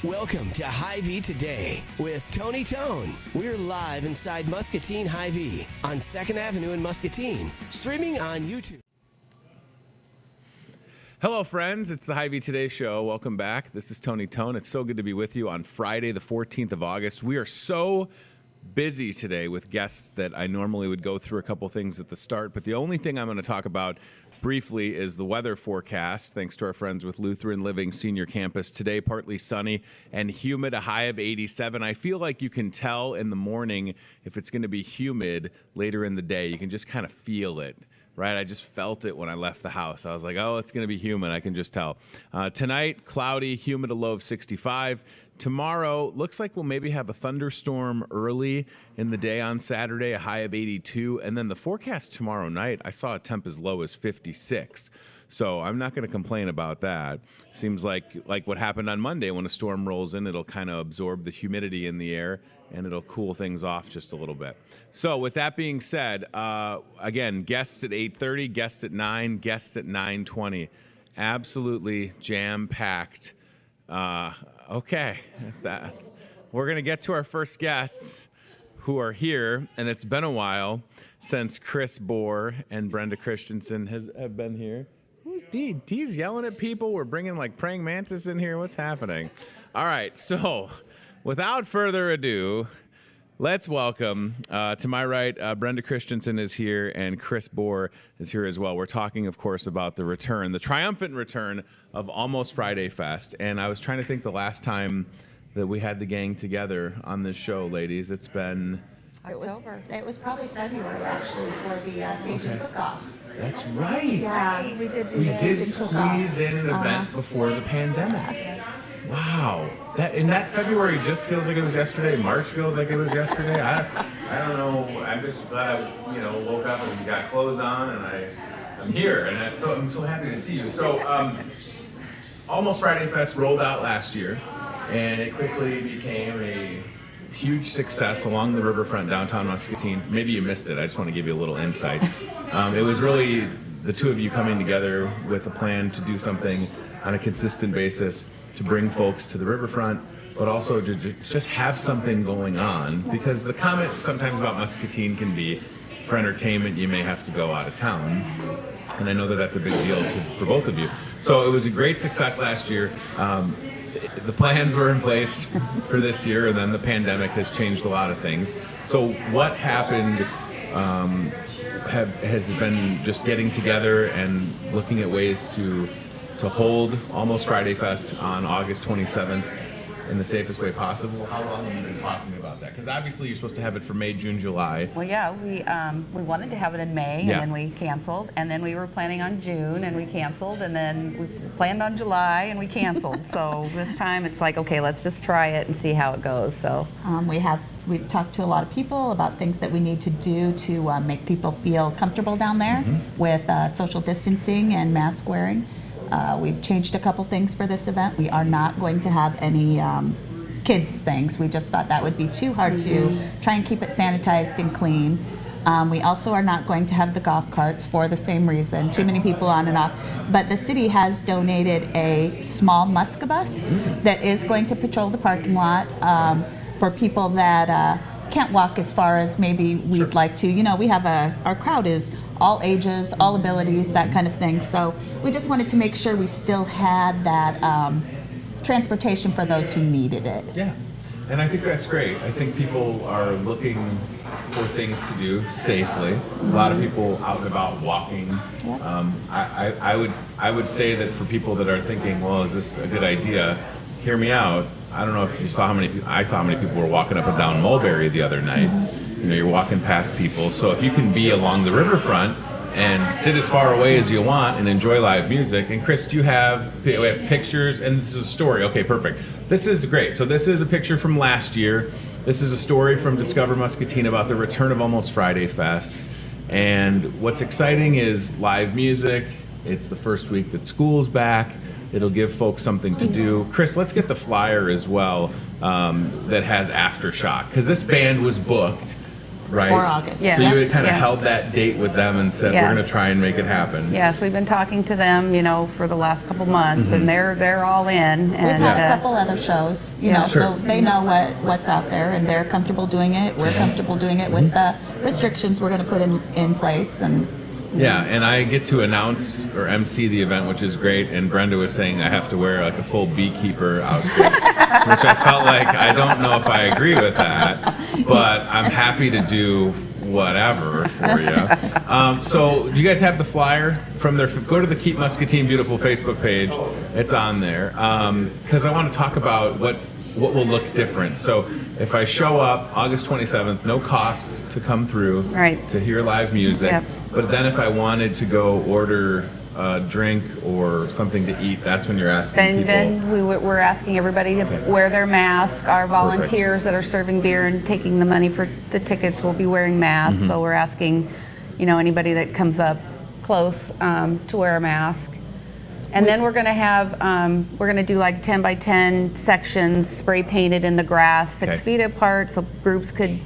Welcome to Hy-Vee Today with Tony Tone. We're live inside Muscatine Hy-Vee on 2nd Avenue in Muscatine, streaming on YouTube. Hello, friends. It's the Hy-Vee Today show. Welcome back. This is Tony Tone. It's so good to be with you on Friday, the 14th of August. We are so busy today with guests that I normally would go through a couple things at the start, but the only thing I'm going to talk about briefly is the weather forecast, thanks to our friends with Lutheran Living Senior Campus. Today, partly sunny and humid, a high of 87. I feel like you can tell in the morning if it's going to be humid later in the day. You can just kind of feel it. Right, I just felt it when I left the house. I was like, oh, it's going to be humid. I can just tell. Tonight, cloudy, humid, a low of 65. Tomorrow, looks like we'll maybe have a thunderstorm early in the day on Saturday, a high of 82. And then the forecast tomorrow night, I saw a temp as low as 56. So I'm not going to complain about that. Seems like what happened on Monday when a storm rolls in, it'll kind of absorb the humidity in the air and it'll cool things off just a little bit. So with that being said, again, guests at 8:30, guests at 9, guests at 9:20. Absolutely jam-packed. Okay, we're going to get to our first guests who are here, and it's been a while since Chris Bohr and Brenda Christensen have been here. Who's D? D's yelling at people. We're bringing like praying mantis in here. What's happening? All right, so without further ado, let's welcome, to my right, Brenda Christensen is here, and Chris Bohr is here as well. We're talking, of course, about the triumphant return of Almost Friday Fest. And I was trying to think the last time that we had the gang together on this show, ladies. It's been... October. It was probably February, actually, for the Cajun cook-off. That's right. Yeah, we did do We the did Cajun cook-off. squeeze in an event before the pandemic. Wow. That February just feels like it was yesterday. March feels like it was yesterday. I don't know. I'm just glad I woke up and got clothes on and I'm here, and I'm so happy to see you. So Almost Friday Fest rolled out last year, and it quickly became a huge success along the riverfront downtown Muscatine. Maybe you missed it. I just want to give you a little insight. It was really the two of you coming together with a plan to do something on a consistent basis to bring folks to the riverfront, but also to just have something going on, because the comment sometimes about Muscatine can be, for entertainment, you may have to go out of town. And I know that that's a big deal for both of you. So it was a great success last year. The plans were in place for this year, and then the pandemic has changed a lot of things. So what happened has been just getting together and looking at ways to hold Almost Friday Fest on August 27th in the safest way possible. How long have you been talking about that? Because obviously you're supposed to have it for May, June, July. Well, yeah, we wanted to have it in May, and then we canceled, and then we were planning on June, and we canceled, and then we planned on July, and we canceled. So this time it's like, okay, let's just try it and see how it goes. So we've talked to a lot of people about things that we need to do to make people feel comfortable down there with social distancing and mask wearing. We've changed a couple things for this event. We are not going to have any kids things. We just thought that would be too hard to try and keep it sanitized and clean. We also are not going to have the golf carts for the same reason, too many people on and off. But the city has donated a small Muscabus that is going to patrol the parking lot for people that can't walk as far as maybe we'd like to. We have our crowd is all ages, all abilities, that kind of thing. So we just wanted to make sure we still had that transportation for those who needed it. Yeah, and I think that's great. I think people are looking for things to do safely. A lot of people out and about walking. Yep. I would say that for people that are thinking, well, is this a good idea? Hear me out. I don't know if you saw I saw how many people were walking up and down Mulberry the other night. You're walking past people. So if you can be along the riverfront and sit as far away as you want and enjoy live music. And Chris, we have pictures, and this is a story. Okay, perfect. This is great. So this is a picture from last year. This is a story from Discover Muscatine about the return of Almost Friday Fest. And what's exciting is live music. It's the first week that school's back. It'll give folks something to do. Chris, let's get the flyer as well that has Aftershock, because this band was booked Right. For August. Yeah. So you had kind of Yes. held that date with them and said, Yes. we're going to try and make it happen. Yes, we've been talking to them, for the last couple months, and they're all in. We've And had a couple other shows, Yeah. Sure. so they know what's out there, and they're comfortable doing it. We're comfortable doing it with the restrictions we're going to put in place. And Yeah, and I get to announce or MC the event, which is great. And Brenda was saying I have to wear like a full beekeeper outfit, which I felt like I don't know if I agree with that, but I'm happy to do whatever for you. So do you guys have the flyer from their? Go to the Keep Muscatine Beautiful Facebook page. It's on there because I want to talk about what will look different. So if I show up August 27th, no cost to come through Right. to hear live music. Yep. But then if I wanted to go order a drink or something to eat, that's when you're asking people. then we're asking everybody to wear their mask. Our volunteers that are serving beer and taking the money for the tickets will be wearing masks. So we're asking, anybody that comes up close to wear a mask. And then we're going to have, we're going to do like 10 by 10 sections spray painted in the grass, 6 feet apart, so groups could,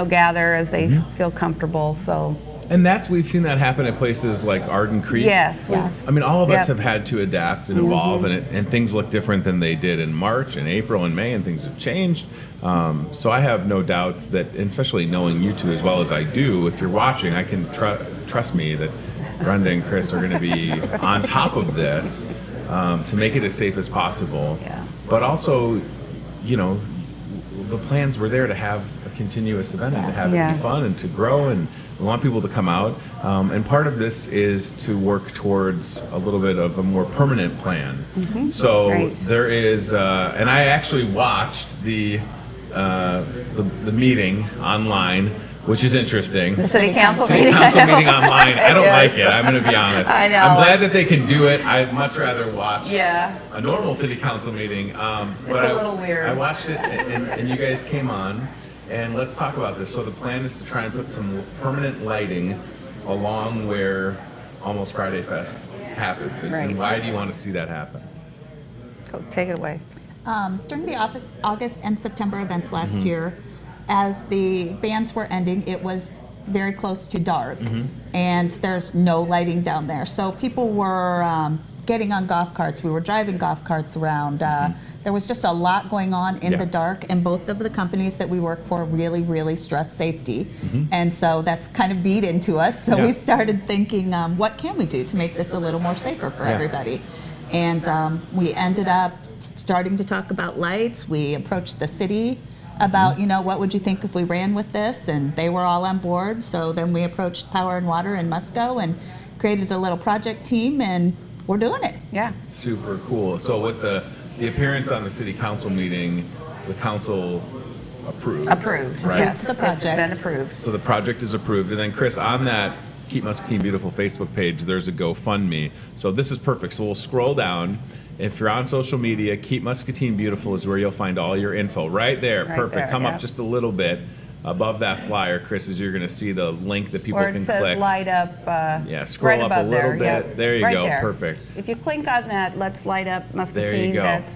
gather as they feel comfortable. So. And we've seen that happen at places like Arden Creek. Yes. Yeah. I mean, all of us Yep. have had to adapt and evolve, and things look different than they did in March and April and May, and things have changed. So I have no doubts that, especially knowing you two as well as I do, if you're watching, I can trust me that Brenda and Chris are going to be on top of this to make it as safe as possible. Yeah. But also, the plans were there to have a continuous event and to have it be fun and to grow, and we want people to come out. And part of this is to work towards a little bit of a more permanent plan. So Right. there is, and I actually watched the meeting online, which is interesting. The city council City meeting. council meeting online. I don't Yes. like it. I'm going to be honest. I know. I'm glad that they can do it. I'd much rather watch Yeah. a normal city council meeting. But a little weird. I watched it, and you guys came on, and let's talk about this. So the plan is to try and put some permanent lighting along where Almost Friday Fest happens. And Right. why do you want to see that happen? Go, take it away. during the August and September events last year, as the bands were ending, it was very close to dark, and there's no lighting down there. So people were getting on golf carts. We were driving golf carts around. There was just a lot going on in the dark, and both of the companies that we work for really, really stress safety. And so that's kind of beat into us. So we started thinking, what can we do to make this a little more safer for everybody? And we ended up starting to talk about lights. We approached the city about, what would you think if we ran with this? And they were all on board. So then we approached Power and Water in Musco and created a little project team, and we're doing it. Yeah. Super cool. So with the appearance on the city council meeting, the council approved. Approved. Right. Yes. The project. It's been approved. So the project is approved. And then Chris, on that Keep Muscatine Beautiful Facebook page, there's a GoFundMe. So this is perfect. So we'll scroll down. If you're on social media, Keep Muscatine Beautiful is where you'll find all your info. Right there. Right Perfect. there, Come yeah. up just a little bit. Above that flyer, Chris, is you're going to see the link that people Or it can says click. light up. Yeah, scroll right up a above little there. bit. Yep. There you Right go. there. Perfect. If you click on that, let's light up Muscatine. There you go. That's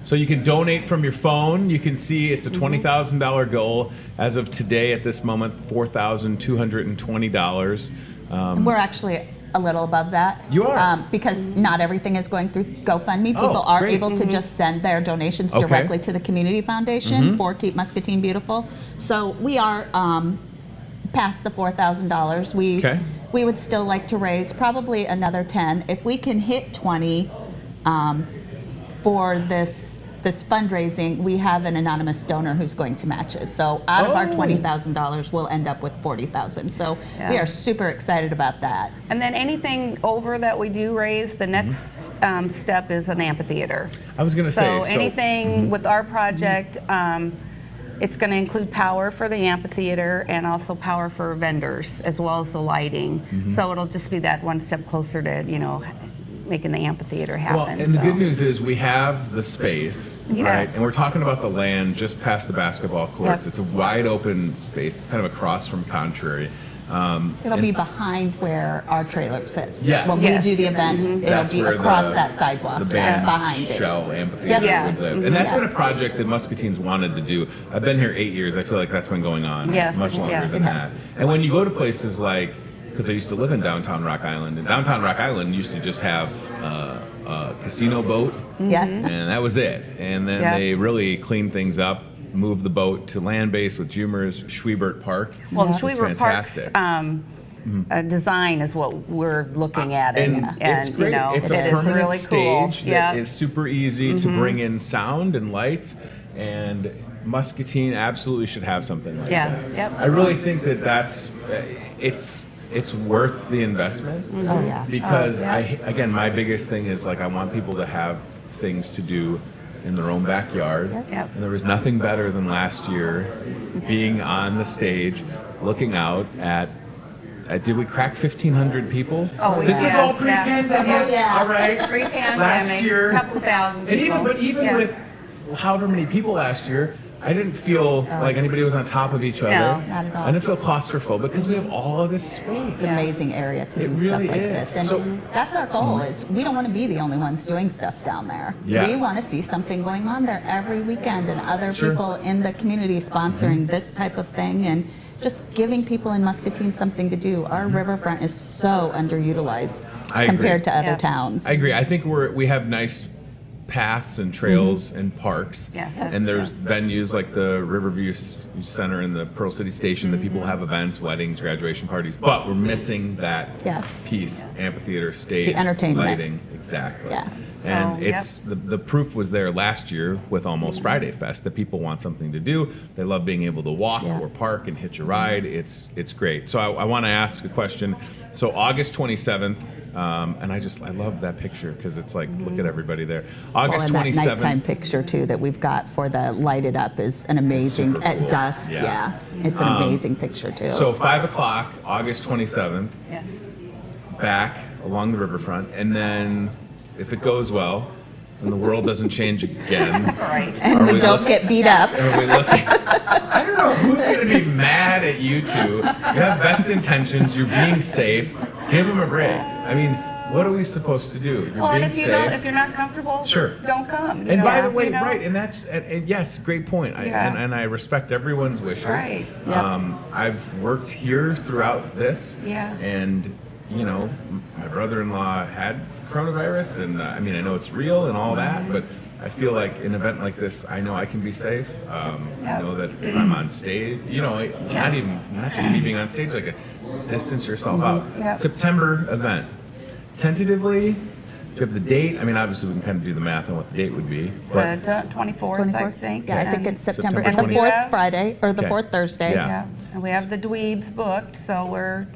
So you can donate from your phone. You can see it's a $20,000 goal. As of today, at this moment, $4,220. And we're actually a little above that. You are? Because not everything is going through GoFundMe. Oh, People are great. able to just send their donations Okay. directly to the Community Foundation for Keep Muscatine Beautiful. So we are past the $4,000. Okay. We would still like to raise probably another 10. If we can hit 20 for this fundraising, we have an anonymous donor who's going to match us. So out of our $20,000, we'll end up with $40,000. So we Yeah. are super excited about that. And then anything over that we do raise, the next step is an amphitheater. I was going to say. So anything with our project, it's going to include power for the amphitheater and also power for vendors as well as the lighting. So it'll just be that one step closer to, making the amphitheater happen. Well, and the good news is we have the space, right? And we're talking about the land just past the basketball courts. Yep. It's a wide open space. It's kind of across from Contrary. It'll be behind where our trailer sits. Yes. When we do the event, it'll be across that sidewalk the band behind it. shell amphitheater would live. And that's Yeah. been a project that Muscatine's wanted to do. I've been here 8 years. I feel like that's been going on much longer than that. And when you go to places like, because I used to live in downtown Rock Island, and downtown Rock Island used to just have a casino boat, and that was it. And then they really cleaned things up, moved the boat to land-based with Jumers, Schwiebert Park. Well, It's Schwiebert Park's design is what we're looking at, and it's great. You know, It's a it is permanent really cool. stage that is super easy to bring in sound and light, and Muscatine absolutely should have something like that. Yep. I really think that that's it's worth the investment. Oh, yeah. Because again, my biggest thing is like I want people to have things to do in their own backyard. Yep. And there was nothing better than last year being on the stage, looking out at. Did we crack 1,500 people? Oh, This is all pre-pandemic. All right. Pre-pandemic. Last year, a couple thousand people. And even with however many people last year, I didn't feel like anybody was on top of each other. No, not at all. I didn't feel claustrophobic because we have all of this space. It's an amazing area to do really stuff like is. this. And So- that's our goal is we don't want to be the only ones doing stuff down there. Yeah. We want to see something going on there every weekend and other Sure. people in the community sponsoring this type of thing and just giving people in Muscatine something to do. Our riverfront is so underutilized I compared agree. to other towns. I agree. I think we have nice paths and trails and parks. Yes. And there's venues like the Riverview Center and the Pearl City Station that people have events, weddings, graduation parties. But we're missing that piece: amphitheater, stage, The entertainment. lighting. Exactly. Yeah. And So, it's the proof was there last year with Almost Friday Fest that people want something to do. They love being able to walk or park and hitch a ride. It's great. So I want to ask a question. So August 27th. And I love that picture because it's like, look at everybody there. August and that 27th. nighttime picture too that we've got for the lighted up is an amazing Super at cool. dusk. Yeah. Yeah, it's an amazing picture too. So 5 o'clock, August 27th, Yes. back along the riverfront. And then if it goes well and the world doesn't change again, Right. and we don't get beat up. are we looking? I don't know who's going to be mad at you two. You have best intentions. You're being safe. Give them a break. I mean, what are we supposed to do? You're Well, being and safe. if you're not comfortable, Sure. don't come. you And know, by the way, you know? right, and that's and yes, great point. And I respect everyone's wishes. Right. I've worked here throughout this. Yeah. And you know, my brother-in-law had coronavirus, and I mean, I know it's real and all that, but I feel like an event like this, I know I can be safe. I know that if I'm on stage, you know, not just me being on stage, like distance yourself out. Yep. September event. Tentatively, do you have the date? I mean, obviously we can kind of do the math on what the date would be. It's 24th, I think. Yeah, I think and- it's September. September And the 4th 20th. Friday, or the Okay. 4th Thursday. Yeah. Yeah, and we have the dweebs booked, so we're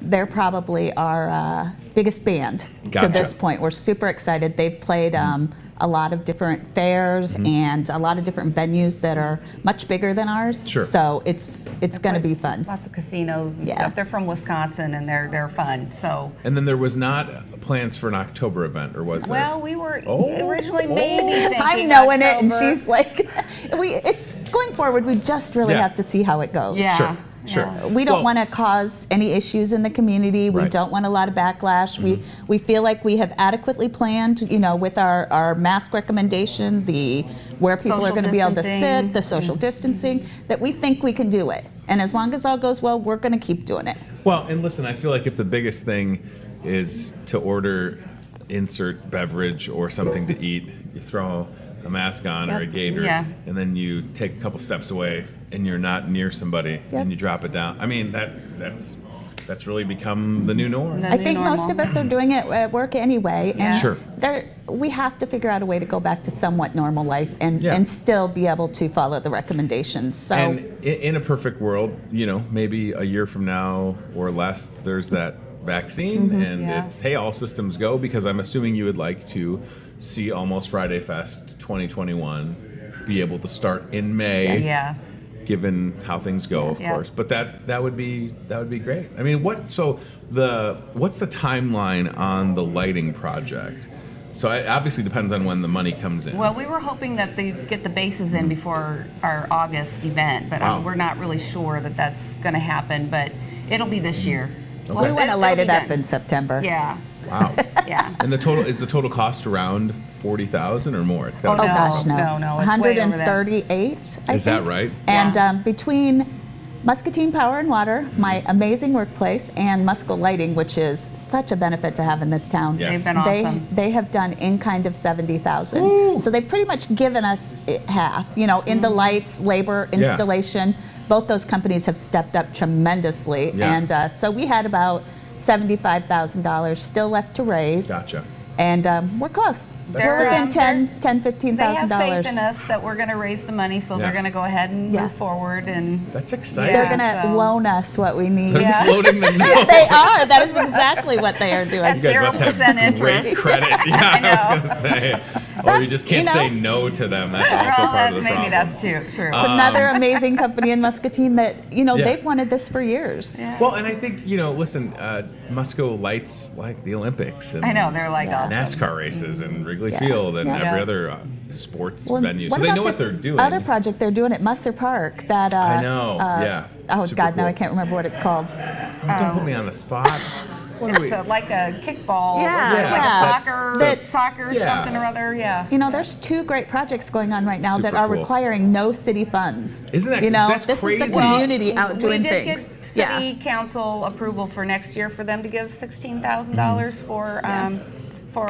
They're probably our biggest band Gotcha. to this point. We're super excited. They've played a lot of different fairs and a lot of different venues that are much bigger than ours. Sure. So it's going to be fun. lots of casinos and Yeah. stuff. They're from Wisconsin and they're fun. So And then there was not plans for an October event, or was there? well, we were Oh. originally maybe thinking I'm knowing it, and October. she's like, it's going forward. We just really Yeah. have to see how it goes. Yeah. Sure, sure. Yeah. We don't Well- want to cause any issues in the community. We Right. don't want a lot of backlash. We feel like we have adequately planned, you know, with our mask recommendation, the where people are Social going to be able to distancing. sit, the social distancing, that we think we can do it. And as long as all goes well, we're going to keep doing it. Well, and listen, I feel like if the biggest thing is to order insert beverage or something to eat, you throw a mask on or a gaiter, Yeah. and then you take a couple steps away and you're not near somebody and you drop it down. I mean, that's really become the new norm. The I new think most normal. of us are doing it at work anyway, and Yeah. Sure. we have to figure out a way to go back to somewhat normal life and, Yeah. and still be able to follow the recommendations. So And in a perfect world, you know, maybe a year from now or less, there's that vaccine, and Yeah. it's, hey, all systems go, because I'm assuming you would like to see Almost Friday Fest 2021 be able to start in May. Yes. Given how things go, of Yeah. course, but that would be great. I mean, what's the timeline on the lighting project? So it obviously depends on when the money comes in. Well, we were hoping that they get the bases in before our August event, but Wow. we're not really sure that that's going to happen. But It'll be this year. Okay. We want to light it'll it be up done. in September. Yeah. Wow. Yeah. And is the total cost around 40,000 or more? It's Oh gotta be gosh, no. No, it's way over that. 138, I Is that think. right? And Yeah. Between Muscatine Power and Water, my amazing workplace, and Musco Lighting, which is such a benefit to have in this town. Yes. They've been awesome. They have done in kind of 70,000. So they've pretty much given us half, in the lights, labor, installation. Both those companies have stepped up tremendously. Yeah. And so we had about $75,000 still left to raise. Gotcha. And we're close. That's We're great. within $10,000, They have $15,000. faith in us that we're going to raise the money, so Yeah. they're going to go ahead and Yeah. move forward. And That's exciting. They're Yeah, going to so- loan us what we need. They're Yeah. floating the note. They are. That is exactly what they are doing. That's You guys must 0% have great interest. credit. Yeah, I was going to say. Or you That's, just can't say no to them. That's also Well, part of the maybe problem. that's true. It's another amazing company in Muscatine that, Yeah. they've wanted this for years. Yeah. Well, and I think, listen, Musco lights like the Olympics and I know, they're like awesome. NASCAR races and Wrigley Yeah. Field and Yeah. every other sports Well, venue. So what they about know what this they're doing. other project they're doing at Musser Park that I know, yeah. Oh Super God, now cool. I can't remember what it's called. Don't put me on the spot. What do It's we? like a kickball, Yeah. like Yeah. a soccer, That- soccer Yeah. something or other. Yeah. There's 2 great projects going on right now that Super are cool. requiring no city funds. Isn't that- that's this crazy. is the community out we doing did things. get city council approval for next year for them to give $16,000 for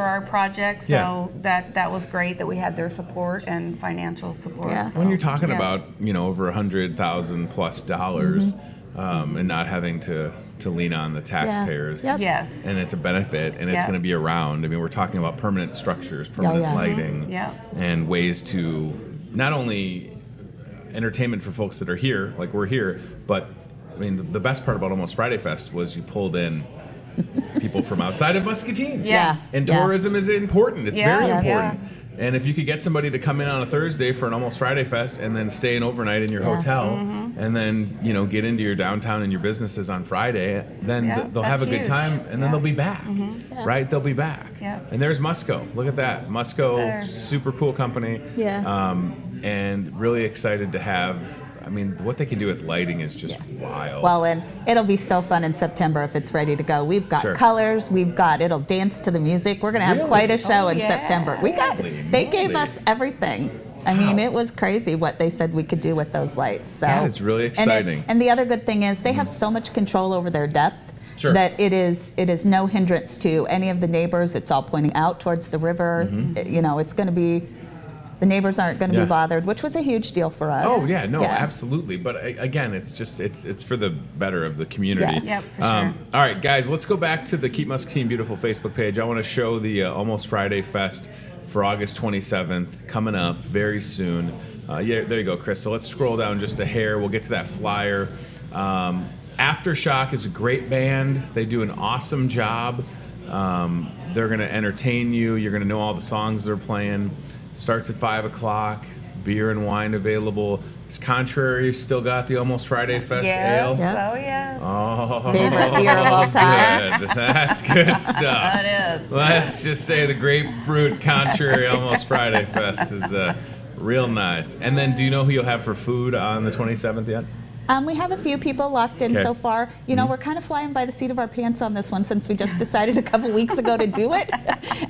our project. So that was great that we had their support and financial support. Yeah. So, When you're talking yeah. about over $100,000 plus dollars, and not having to lean on the taxpayers, Yep. Yes. and it's a benefit, and it's Yeah. going to be around. I mean, we're talking about permanent structures, permanent yeah. lighting, Yeah. and ways to not only entertainment for folks that are here, like we're here, but I mean, the best part about Almost Friday Fest was you pulled in people from outside of Muscatine. Yeah. And Yeah. tourism is important. It's Yeah, very yeah. important. And if you could get somebody to come in on a Thursday for an Almost Friday Fest and then stay an overnight in your Yeah. hotel Mm-hmm. and then, get into your downtown and your businesses on Friday, then Yeah, they'll have a that's good huge. time and then Yeah. they'll be back. Right? They'll be back. Yeah. And there's Musco. Look at that. Musco, There. super cool company. Yeah. And really excited to have, what they can do with lighting is just wild. Well, and it'll be so fun in September if it's ready to go. We've got Sure. colors. It'll dance to the music. We're going to have Really? quite a show in yeah. September. Holy They gave moly. us everything. It was crazy what they said we could do with those lights. So That is really exciting. And the other good thing is they have so much control over their depth. Sure. That it is no hindrance to any of the neighbors. It's all pointing out towards the river. It's going to be. The neighbors aren't going to Yeah. be bothered, which was a huge deal for us. Oh yeah, no, absolutely. But again, it's for the better of the community. Yeah. Yep, for sure. All right, guys, let's go back to the Keep Muscatine Beautiful Facebook page. I want to show the Almost Friday Fest for August 27th coming up very soon. Yeah, there you go, Chris. So let's scroll down just a hair. We'll get to that flyer. Aftershock is a great band. They do an awesome job. They're going to entertain you. You're going to know all the songs they're playing. Starts at 5 o'clock. Beer and wine available. Is Contrary still got the Almost Friday Fest ale? Yeah. Oh, yes. Oh, Favorite beer of all time. good. That's good stuff. That is. Let's just say the grapefruit Contrary Almost Friday Fest is real nice. And then, do you know who you'll have for food on the 27th yet? We have a few people locked in Okay. so far. We're kind of flying by the seat of our pants on this one since we just decided a couple weeks ago to do it.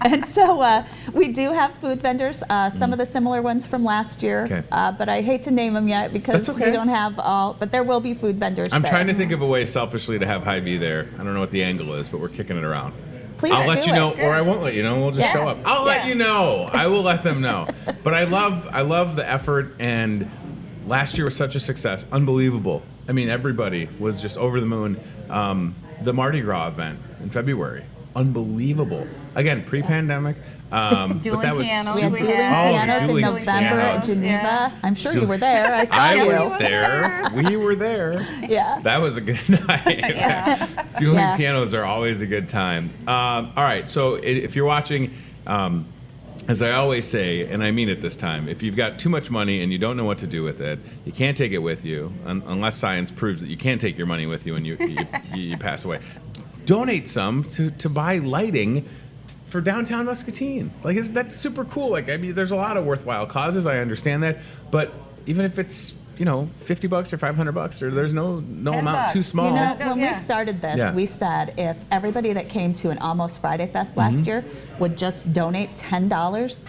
And so we do have food vendors, some of the similar ones from last year. Okay. But I hate to name them yet because That's okay. we don't have all, but there will be food vendors I'm there. trying to think of a way selfishly to have Hy-Vee there. I don't know what the angle is, but we're kicking it around. Please I'll let do you know, it. or I won't let you know. We'll just Yeah. show up. I'll let you know. I will let them know. But I love the effort, and last year was such a success, unbelievable. Everybody was just over the moon. The Mardi Gras event in February, unbelievable. Again, pre-pandemic. But Dueling that was pianos. We had We dueling had- pianos in dueling November pianos. at Geneva. Yeah. I'm sure you were there. I saw I you. was there. We were there. Yeah. That was a good night. Dueling Yeah. pianos are always a good time. All right, so if you're watching, as I always say, and I mean it this time, if you've got too much money and you don't know what to do with it, you can't take it with you, unless science proves that you can't take your money with you and you pass away. Donate some to buy lighting for downtown Muscatine. That's super cool. There's a lot of worthwhile causes. I understand that, but even if it's $50 or $500, or there's no amount too small. When we started this, we said if everybody that came to an Almost Friday Fest last year would just donate $10,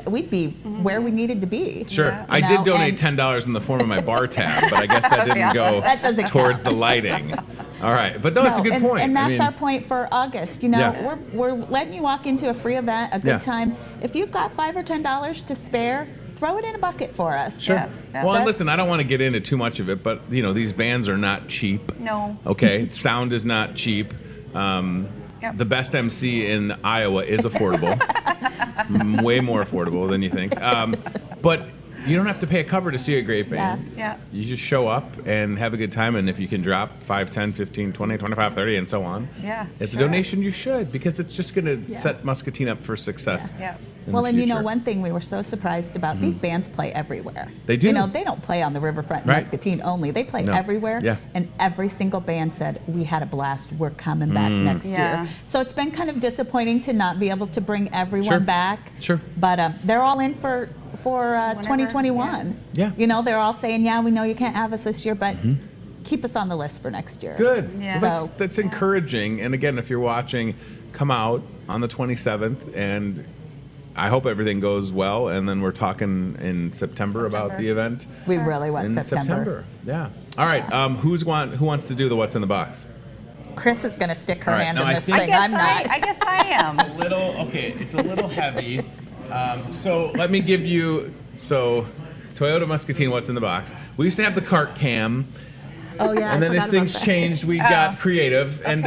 we'd be where we needed to be. Sure. I did donate $10 in the form of my bar tab, but I guess that didn't go towards the lighting. All right, but it's a good point. And that's our point for August. We're letting you walk into a free event, a good time. If you've got $5 or $10 to spare, throw it in a bucket for us. Sure. Well, and listen, I don't want to get into too much of it, but these bands are not cheap. No. Okay, sound is not cheap. The best MC in Iowa is affordable, way more affordable than you think. But you don't have to pay a cover to see a great band. Yeah. You just show up and have a good time, and if you can drop 5, 10, 15, 20, 25, 30, and so on, it's a donation you should, because it's just going to set Muscatine up for success. Yeah. Well, and one thing we were so surprised about, these bands play everywhere. They do. They don't play on the riverfront in Muscatine only. They play everywhere. Yeah. And every single band said, we had a blast. We're coming back next year. So it's been kind of disappointing to not be able to bring everyone back. Sure. But they're all in for 2021. Yeah. They're all saying, we know you can't have us this year, but keep us on the list for next year. Good. Yeah. Well, that's encouraging. And again, if you're watching, come out on the 27th, and I hope everything goes well, and then we're talking in September about the event. We really want September. Yeah. All right. Who wants to do the What's in the Box? Chris is going to stick her hand in this thing. I'm not. I guess I am. It's a little heavy. So let me give you. So Toyota Muscatine, What's in the Box? We used to have the cart cam. Oh, yeah. And then as things changed, we got creative. And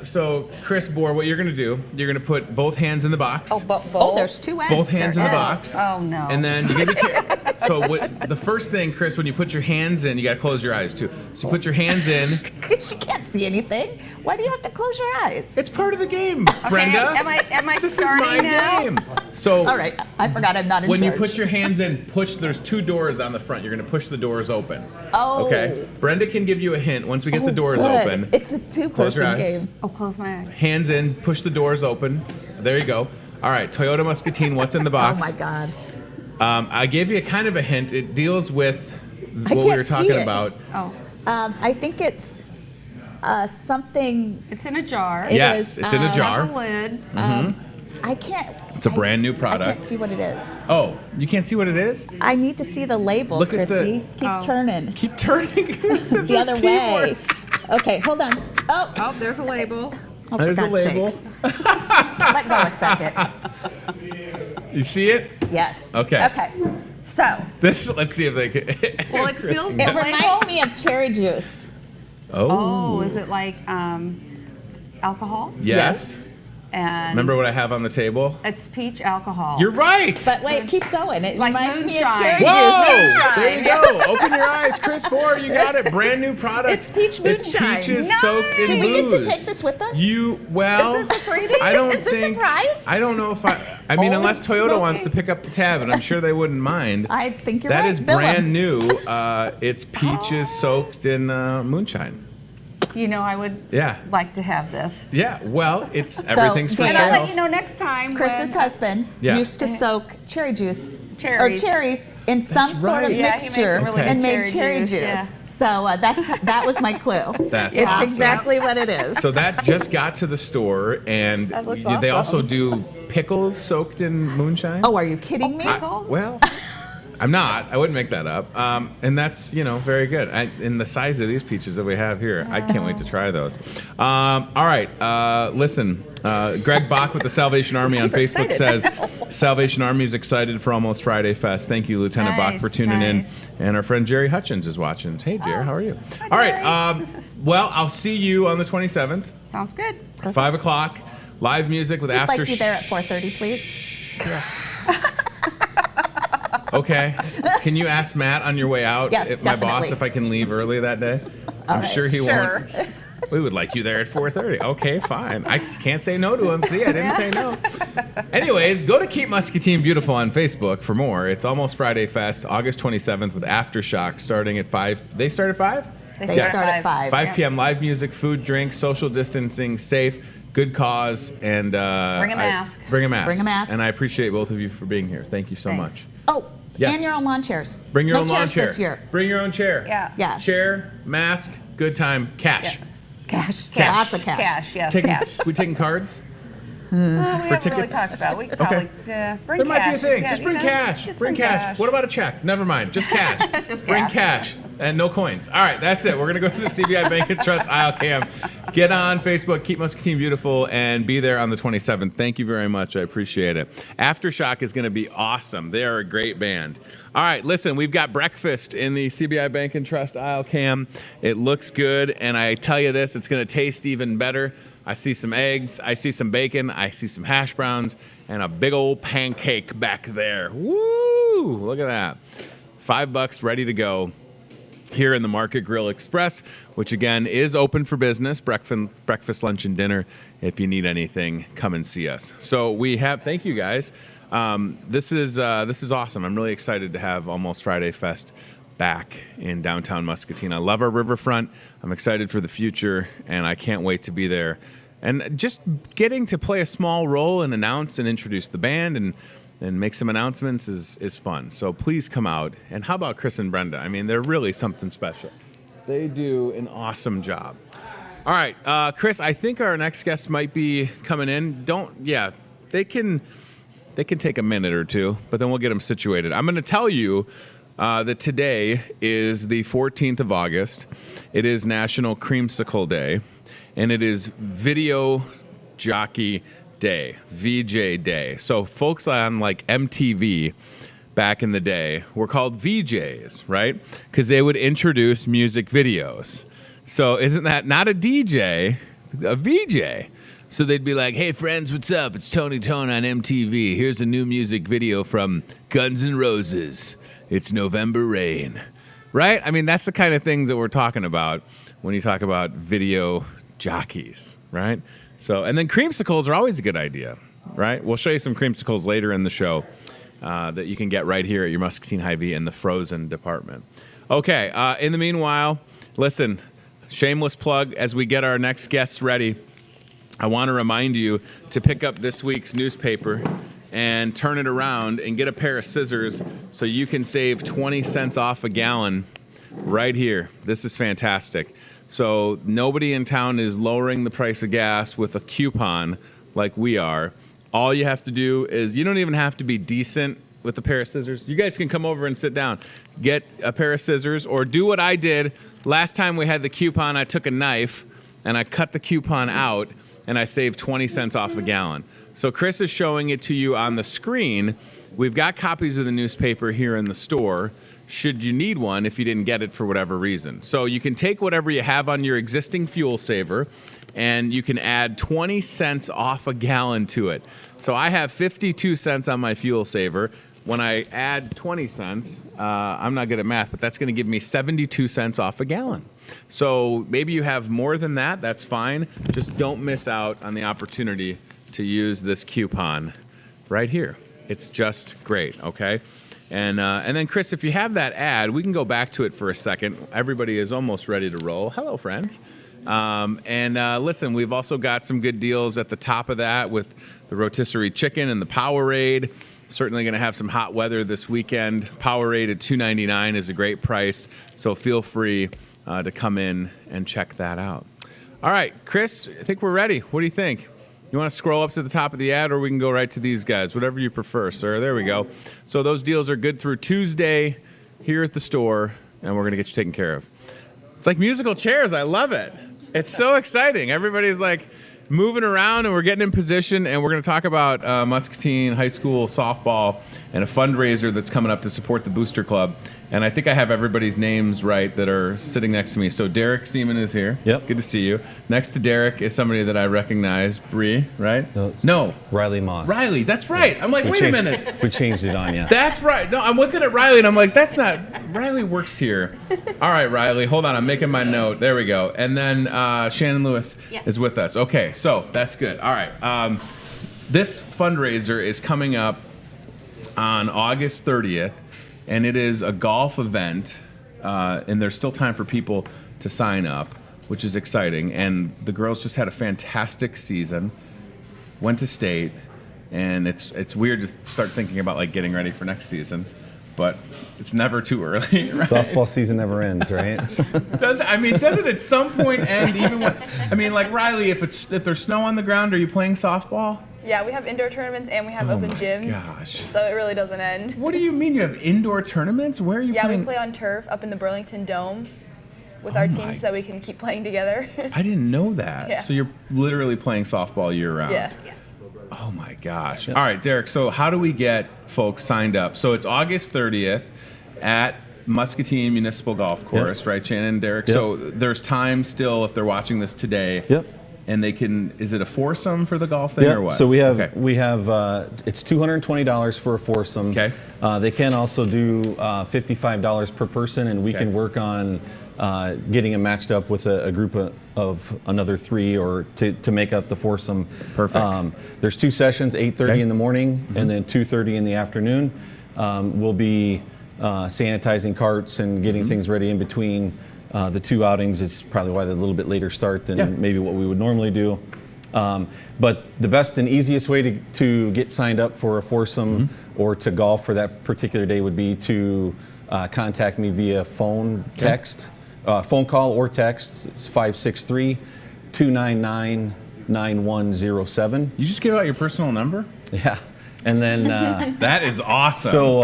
so, Chris Bohr, what you're going to do, you're going to put both hands in the box. Oh, there's two ends. Both hands in the box. Oh, no. And then you get so the first thing, Chris, when you put your hands in, you got to close your eyes, too. So you put your hands in. She can't see anything. Why do you have to close your eyes? It's part of the game, Brenda. Am I this starting is my now? game. So all right, I forgot I'm not in when charge. you put your hands in, there's 2 doors on the front. You're going to push the doors open. Oh. Okay. Brenda can give you a hint once we get the doors open. It's a 2-person game. Oh, close my eyes. Hands in, push the doors open. There you go. All right, Toyota Muscatine, What's in the Box? Oh my God. I gave you a kind of a hint. It deals with what we were talking about. Oh. I think it's something. It's in a jar. Yes, it's in a jar. It has a lid. I can't. It's a brand new product. I can't see what it is. Oh, you can't see what it is? I need to see the label, Look at Chrissy. Keep turning. Keep turning. This The is other teamwork. way. Okay, hold on. Oh, there's a label. Oh, There's for a God's label. sakes. Let go a second. You see it? Yes. Okay. Okay. So. Let's see if they can. Well, it feels It reminds me of cherry juice. Oh. Oh, is it like alcohol? Yes. And Remember what I have on the table? it's peach alcohol. You're right. But wait, keep going. It Like reminds me of moonshine. cherry Whoa! juice. There you go. Open your eyes, Chris Bohr. You got it. Brand new product. It's peach moonshine. It's peaches Nice. soaked in Do we get to booze. take this with us? Well, Is this a freebie? I don't Is this a think. prize? I don't know if I mean, unless Toyota wants to pick up the tab, and I'm sure they wouldn't mind. I think you're That right. is Bill 'em. brand new. It's peaches soaked in moonshine. I would like to have this. Yeah. Well, everything's for And I'll let you sale. know next time. Chris's when- husband Yeah. used to soak cherry juice Cherries. or cherries in some sort of right. Yeah, he makes mixture some really good and made cherry cherry juice, juice. yeah. So that was my clue. That's it's awesome. exactly what it is. So that just got to the store, and That looks they also awesome. do pickles soaked in moonshine. Oh, are you kidding me? Well, I'm not. I wouldn't make that up. And that's, very good. And the size of these peaches that we have here, I can't wait to try those. All right. Listen, Greg Bach with the Salvation Army on Facebook says, Salvation Army is excited for Almost Friday Fest. Thank you, Lieutenant Bach, for tuning in. And our friend Jerry Hutchins is watching. Hey, Jerry, how are you? All right. Well, I'll see you on the 27th. Sounds good. 5 o'clock. Live music with We'd after. like you there at 4:30, please. Okay. Can you ask Matt on your way out, Yes, my boss, definitely. if I can leave early that day? I'm right, sure he sure. won't. We would like you there at 4:30. Okay, fine. I just can't say no to him. See, I didn't say no. Anyways, go to Keep Muscatine Beautiful on Facebook for more. It's Almost Friday Fest, August 27th with Aftershock starting at 5. They start at 5? They Yes. start at 5. 5 p.m. Live music, food, drinks, social distancing, safe, good cause, and Bring a mask. Bring a mask. Bring a mask. And I appreciate both of you for being here. Thank you so Thanks. much. Oh, Yes. And your own lawn chairs. Bring your No own lawn chairs chair. this year. Bring your own chair. Yeah. Yeah. Chair, mask, good time, cash. Yeah. Cash. Cash. Lots of cash. Cash, yes, Taking, cash. we taking cards? We haven't really tickets? talked about. We could Okay. probably bring There might cash. be a thing. Yeah, Just bring cash. Just bring cash. What about a check? Never mind. Just cash. Just bring cash. cash and no coins. All right, that's it. We're gonna go to the CBI Bank and Trust Isle Cam. Get on Facebook, Keep Muscatine Beautiful, and be there on the 27th. Thank you very much. I appreciate it. Aftershock is gonna be awesome. They are a great band. All right, listen, we've got breakfast in the CBI Bank and Trust Isle Cam. It looks good, and I tell you this, it's gonna taste even better. I see some eggs, I see some bacon, I see some hash browns, and a big old pancake back there. Woo! Look at that. $5 ready to go here in the Market Grill Express, which again is open for business, breakfast, lunch, and dinner. If you need anything, come and see us. So we have, thank you guys. This is awesome. I'm really excited to have Almost Friday Fest back in downtown Muscatine. I love our riverfront. I'm excited for the future, and I can't wait to be there. And just getting to play a small role and announce and introduce the band and make some announcements is fun. So please come out. And how about Chris and Brenda? I mean, they're really something special. They do an awesome job. All right, Chris, I think our next guest might be coming in. They can take a minute or two, but then we'll get them situated. I'm going to tell you that today is the 14th of August. It is National Creamsicle Day, and it is Video Jockey Day, VJ Day. So folks on like MTV back in the day were called VJs, right? Because they would introduce music videos. So isn't that not a DJ, a VJ? So they'd be like, hey, friends, what's up? It's Tony Tone on MTV. Here's a new music video from Guns N' Roses. It's November Rain, right? I mean, that's the kind of things that we're talking about when you talk about video jockeys, right? So, and then creamsicles are always a good idea, right? We'll show you some creamsicles later in the show that you can get right here at your Muscatine Hy-Vee in the frozen department. Okay, in the meanwhile, listen, shameless plug as we get our next guests ready. I want to remind you to pick up this week's newspaper and turn it around and get a pair of scissors so you can save 20 cents off a gallon right here. This is fantastic. So nobody in town is lowering the price of gas with a coupon like we are. All you have to do is, you don't even have to be decent with a pair of scissors. You guys can come over and sit down. Get a pair of scissors or do what I did. Last time we had the coupon, I took a knife and I cut the coupon out and I saved 20 cents off a gallon. So Chris is showing it to you on the screen. We've got copies of the newspaper here in the store, should you need one if you didn't get it for whatever reason. So you can take whatever you have on your existing fuel saver, and you can add 20 cents off a gallon to it. So I have 52 cents on my fuel saver. When I add 20 cents, I'm not good at math, but that's going to give me 72 cents off a gallon. So maybe you have more than that, that's fine. Just don't miss out on the opportunity to use this coupon right here. It's just great, okay? And then, Chris, if you have that ad, we can go back to it for a second. Everybody is almost ready to roll. Hello, friends. Listen, we've also got some good deals at the top of that with the rotisserie chicken and the Powerade. Certainly going to have some hot weather this weekend. Powerade at $2.99 is a great price, so feel free to come in and check that out. All right, Chris, I think we're ready. What do you think? You want to scroll up to the top of the ad, or we can go right to these guys? Whatever you prefer, sir. There we go. So those deals are good through Tuesday here at the store, and we're going to get you taken care of. It's like musical chairs. I love it. It's so exciting. Everybody's like moving around, and we're getting in position, and we're going to talk about Muscatine High School softball and a fundraiser that's coming up to support the Booster Club. And I think I have everybody's names right that are sitting next to me. So Derek Seaman is here. Yep. Good to see you. Next to Derek is somebody that I recognize, Bree, right? No. Riley Moss. Riley, that's right. I'm like, wait a minute. We changed it on you. That's right. No, I'm looking at Riley, and I'm like, that's not, Riley works here. All right, Riley, hold on. I'm making my note. There we go. And then Shannon Lewis is with us. Okay, so that's good. All right. This fundraiser is coming up on August 30th. And it is a golf event, and there's still time for people to sign up, which is exciting. And the girls just had a fantastic season, went to state, and it's weird to start thinking about like getting ready for next season. but it's never too early, right? Softball season never ends, right? Does it at some point end even when, like Riley, if there's snow on the ground, are you playing softball? Yeah, we have indoor tournaments and we have open gyms. Gosh. So it really doesn't end. What do you mean you have indoor tournaments? Where are you playing? Yeah, we play on turf up in the Burlington Dome with our team so we can keep playing together. I didn't know that. Yeah. So you're literally playing softball year round. Yeah. Oh my gosh. All right, Derek, so how do we get folks signed up? So it's August 30th at Muscatine Municipal Golf Course, right, Shannon, Derek? Yep. So there's time still if they're watching this today. Yep. And they can, is it a foursome for the golf thing or what? So we have it's $220 for a foursome. Okay. They can also do $55 per person, and we can work on getting them matched up with a group of another 3 or to make up the foursome. Perfect. There's 2 sessions, 8:30 in the morning and then 2:30 in the afternoon. We'll be sanitizing carts and getting things ready in between. The 2 outings is probably why they're a little bit later start than maybe what we would normally do. But the best and easiest way to get signed up for a foursome or to golf for that particular day would be to contact me via phone, text, phone call or text. It's 563-299-9107. You just gave out your personal number? Yeah. And then that is awesome. So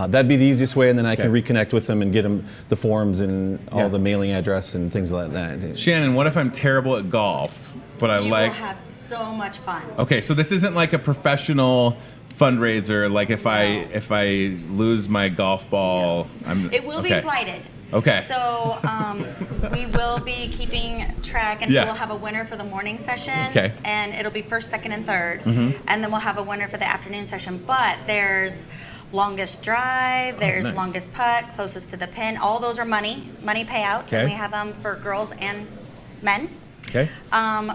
that'd be the easiest way, and then I can reconnect with them and get them the forms and all the mailing address and things like that. Shannon, what if I'm terrible at golf, but I You like? will have so much fun. Okay, so this isn't like a professional fundraiser. Like if I lose my golf ball, It will be flighted. Okay. So we will be keeping track, and so we'll have a winner for the morning session, and it'll be first, second, and third, and then we'll have a winner for the afternoon session. But there's longest drive, there's longest putt, closest to the pin. All those are money payouts, and we have them for girls and men. Okay.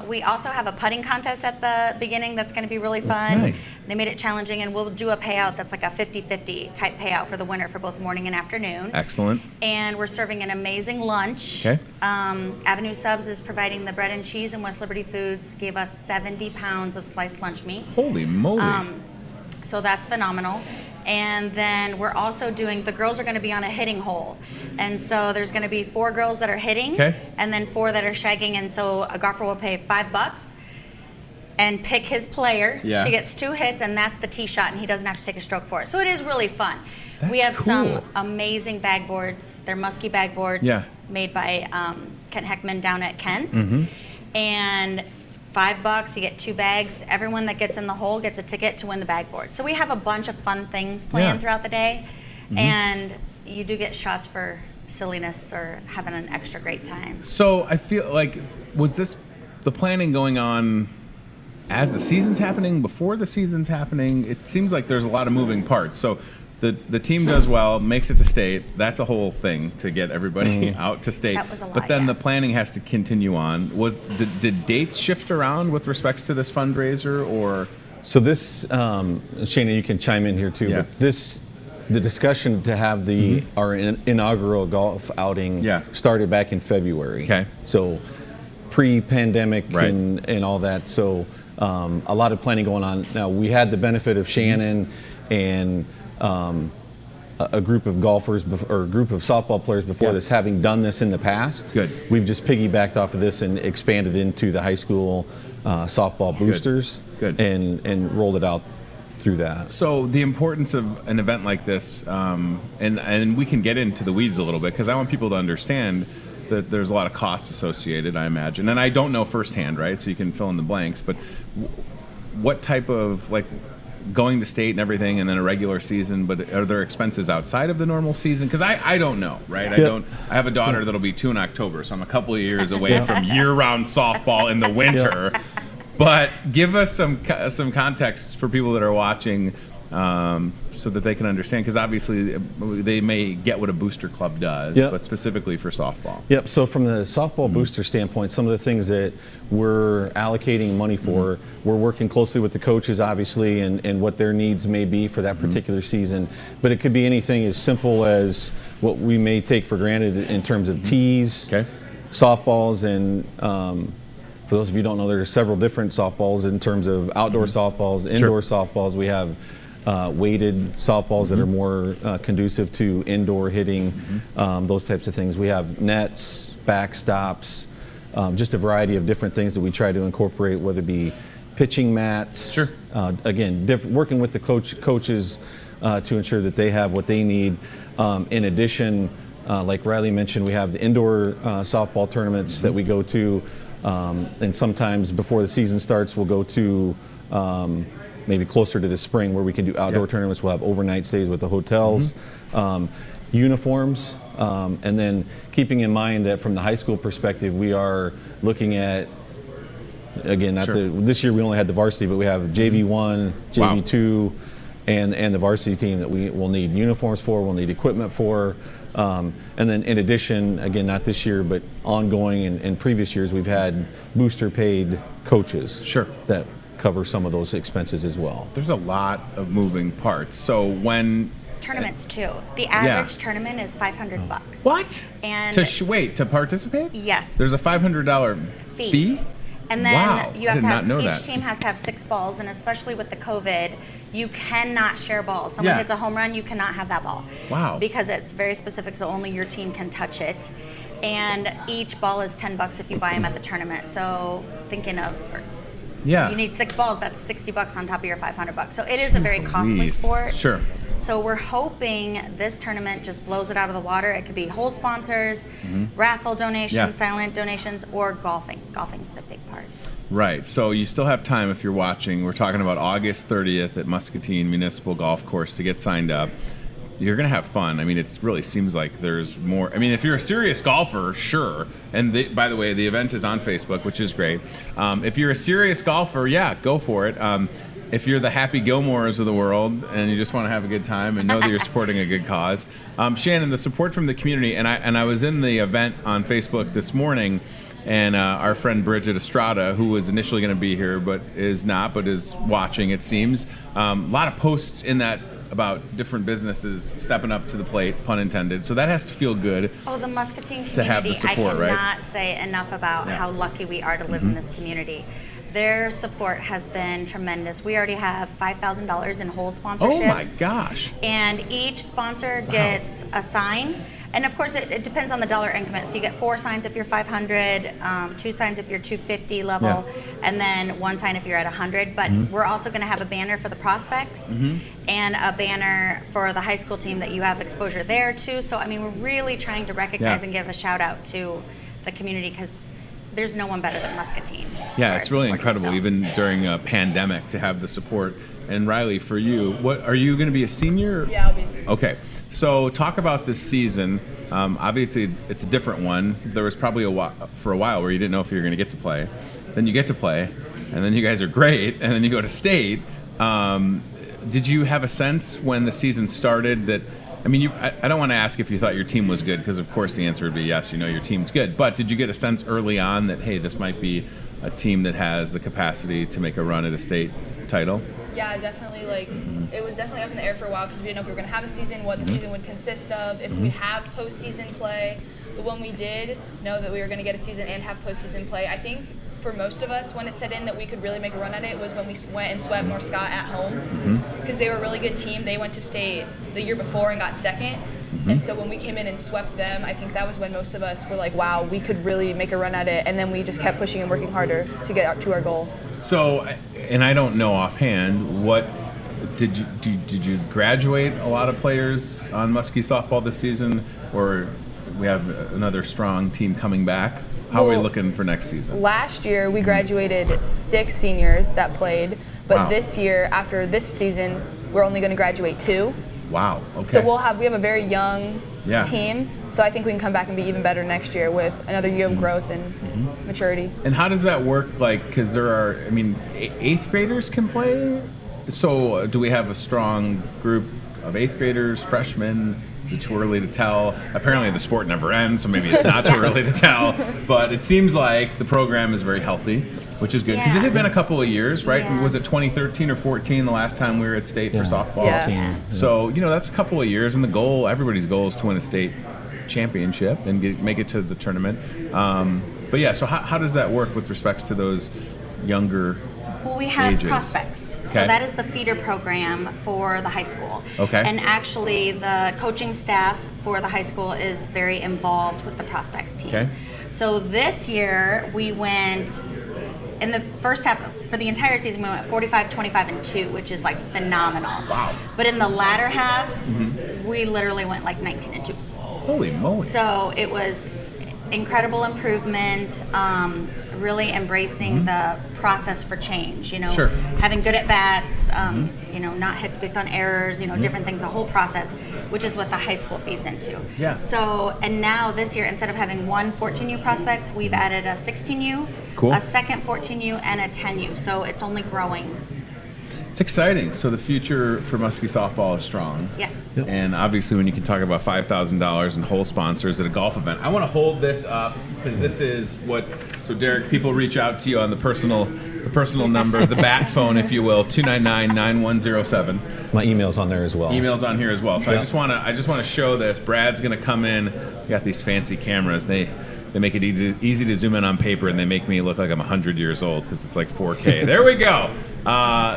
We also have a putting contest at the beginning that's going to be really fun. Nice. They made it challenging, and we'll do a payout that's like a 50-50 type payout for the winner for both morning and afternoon. Excellent. And we're serving an amazing lunch. Okay. Avenue Subs is providing the bread and cheese, and West Liberty Foods gave us 70 pounds of sliced lunch meat. Holy moly. So that's phenomenal. And then we're also doing, the girls are going to be on a hitting hole. And so there's going to be 4 girls that are hitting, and then 4 that are shagging. And so a golfer will pay $5 and pick his player. Yeah. She gets 2 hits, and that's the tee shot, and he doesn't have to take a stroke for it. So it is really fun. That's we have cool. some amazing bag boards. They're musky bag boards made by Kent Heckman down at Kent. And $5, you get 2 bags. Everyone that gets in the hole gets a ticket to win the bag board. So we have a bunch of fun things planned throughout the day, and you do get shots for silliness or having an extra great time. So I feel like, was this the planning going on as the season's happening, before the season's happening? It seems like there's a lot of moving parts. So the team does well, makes it to state. That's a whole thing to get everybody out to state. That was a lot, but then the planning has to continue on. Did dates shift around with respects to this fundraiser, or? So this, Shana, you can chime in here too. Yeah. But the discussion to have our inaugural golf outing started back in February. Okay. So pre-pandemic Right. and all that. So a lot of planning going on. Now we had the benefit of Shannon and a group of golfers or a group of softball players before this, having done this in the past. Good. We've just piggybacked off of this and expanded into the high school softball boosters. Good. And rolled it out through that. So the importance of an event like this, and we can get into the weeds a little bit, because I want people to understand that there's a lot of costs associated, I imagine. And I don't know firsthand, right? So you can fill in the blanks. But what type of, like, going to state and everything, and then a regular season, but are there expenses outside of the normal season? Because I don't know, right? I have a daughter that'll be 2 in October, so I'm a couple of years away from year-round softball in the winter. But give us some context for people that are watching, so that they can understand, because obviously they may get what a booster club does, but specifically for softball. Yep, so from the softball booster standpoint, some of the things that we're allocating money for, we're working closely with the coaches, obviously, and what their needs may be for that particular season. But it could be anything as simple as what we may take for granted in terms of tees, softballs, and for those of you who don't know, there are several different softballs in terms of outdoor softballs, indoor softballs. We have weighted softballs that are more conducive to indoor hitting, those types of things. We have nets, backstops, just a variety of different things that we try to incorporate, whether it be pitching mats. Sure. Again, working with the coaches to ensure that they have what they need. In addition, like Riley mentioned, we have the indoor softball tournaments that we go to, and sometimes before the season starts, we'll go to maybe closer to the spring where we can do outdoor tournaments. We'll have overnight stays with the hotels. Uniforms, and then keeping in mind that from the high school perspective, we are looking at, again, this year we only had the varsity, but we have JV1, JV2, and the varsity team that we will need uniforms for, we'll need equipment for. And then in addition, again, not this year, but ongoing in previous years, we've had booster paid coaches that cover some of those expenses as well. There's a lot of moving parts. So when tournaments too. The average tournament is $500. What? And to participate? Yes. There's a $500 fee? And then you have to have, each that. team has to have 6 balls, and especially with the COVID, you cannot share balls. Someone hits a home run, you cannot have that ball. Wow. Because it's very specific, so only your team can touch it. And each ball is $10 if you buy them at the tournament. So thinking of, you need 6 balls, that's $60 on top of your $500. So it is a very costly sport. Sure. So we're hoping this tournament just blows it out of the water. It could be whole sponsors, raffle donations, silent donations, or golfing. Golfing's the big part. Right. So you still have time if you're watching. We're talking about August 30th at Muscatine Municipal Golf Course to get signed up. You're going to have fun. I mean, it really seems like there's more. I mean, if you're a serious golfer, sure. And by the way, the event is on Facebook, which is great. If you're a serious golfer, go for it. If you're the Happy Gilmores of the world and you just want to have a good time and know that you're supporting a good cause, Shannon, the support from the community, and I was in the event on Facebook this morning, and our friend Bridget Estrada, who was initially going to be here but is not, but is watching, it seems, a lot of posts in that about different businesses stepping up to the plate, pun intended. So that has to feel good. Oh, the Muscatine community. To have the support, I cannot say enough about how lucky we are to live in this community. Their support has been tremendous. We already have $5,000 in whole sponsorships. Oh my gosh. And each sponsor gets a sign. And of course, it depends on the dollar increment. So you get 4 signs if you're 500, 2 signs if you're 250 level, and then 1 sign if you're at 100. But we're also going to have a banner for the prospects and a banner for the high school team that you have exposure there too. So I mean, we're really trying to recognize and give a shout out to the community, because there's no one better than Muscatine. Yeah, it's really incredible, even during a pandemic, to have the support. And Riley, for you, what are you going to be a senior? Yeah, I'll be a senior. Okay, so talk about this season. Obviously, it's a different one. There was probably for a while where you didn't know if you were going to get to play. Then you get to play, and then you guys are great, and then you go to state. Did you have a sense when the season started that? I mean, I don't want to ask if you thought your team was good, because of course the answer would be yes, you know your team's good. But did you get a sense early on that, hey, this might be a team that has the capacity to make a run at a state title? Yeah, definitely. Like, it was definitely up in the air for a while, because we didn't know if we were going to have a season, what the season would consist of, if we'd have postseason play. But when we did know that we were going to get a season and have postseason play, I think for most of us, when it set in that we could really make a run at it, was when we went and swept North Scott at home, because they were a really good team. They went to state the year before and got second. And so when we came in and swept them, I think that was when most of us were like, wow, we could really make a run at it. And then we just kept pushing and working harder to get to our goal. So, and I don't know offhand, what did you graduate a lot of players on Muskie softball this season, or we have another strong team coming back? How are we looking for next season? Last year, we graduated 6 seniors that played, but this year, after this season, we're only going to graduate 2. Wow. Okay. So we have a very young team, so I think we can come back and be even better next year with another year of growth and maturity. And how does that work? Like, because there are, I mean, 8th graders can play. So do we have a strong group of 8th graders, freshmen? Is it too early to tell? Apparently the sport never ends, so maybe it's not too early to tell. But it seems like the program is very healthy, which is good. Because it had been a couple of years, right? Yeah. Was it 2013 or 14 the last time we were at state for softball? Yeah. So, that's a couple of years. And the goal, everybody's goal is to win a state championship and make it to the tournament. But yeah, so how does that work with respects to those younger Well, we have ages? prospects. Okay. So that is the feeder program for the high school. Okay. And actually, the coaching staff for the high school is very involved with the prospects team. Okay. So this year, we went, in the first half, for the entire season, we went 45, 25, and 2, which is like phenomenal. Wow. But in the latter half, we literally went like 19 and 2. Holy moly. So it was incredible improvement, really embracing the process for change, Sure. having good at bats, not hits based on errors, different things, a whole process, which is what the high school feeds into. Yeah. So, and now this year, instead of having one 14U prospects, we've added a 16U, Cool. a second 14U, and a 10U. So it's only growing. It's exciting. So the future for Muskie softball is strong. Yes. Yep. And obviously when you can talk about $5,000 in whole sponsors at a golf event. I want to hold this up because this is what, so Derek, people reach out to you on the personal number, the bat phone, if you will, 299-9107. My email's on there as well. Email's on here as well. So Yeah. I just want to show this. Brad's going to come in. We got these fancy cameras. They make it easy to zoom in on paper, and they make me look like I'm 100 years old because it's like 4K. There we go.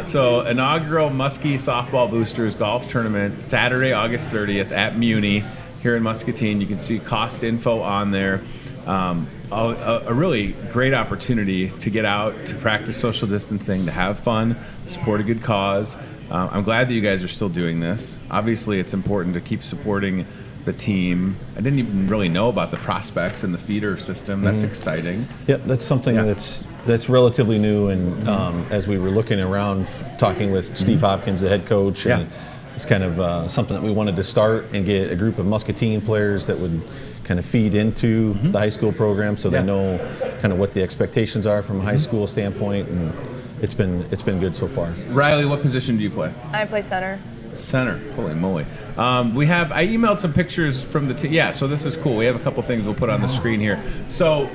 So inaugural Muskie Softball Boosters Golf Tournament, Saturday, August 30th at Muni here in Muscatine. You can see cost info on there. A really great opportunity to get out, to practice social distancing, to have fun, support a good cause. I'm glad that you guys are still doing this. Obviously, it's important to keep supporting the team. I didn't even really know about the prospects and the feeder system. That's exciting. Yep, that's something that's relatively new, and as we were looking around, talking with Steve Hopkins, the head coach, and it's kind of something that we wanted to start and get a group of Muscatine players that would kind of feed into the high school program, so they know kind of what the expectations are from a high school standpoint, and it's been good so far. Riley, what position do you play? I play center. Center. Holy moly. I emailed some pictures from the team. Yeah, so this is cool. We have a couple things we'll put on the screen here. So,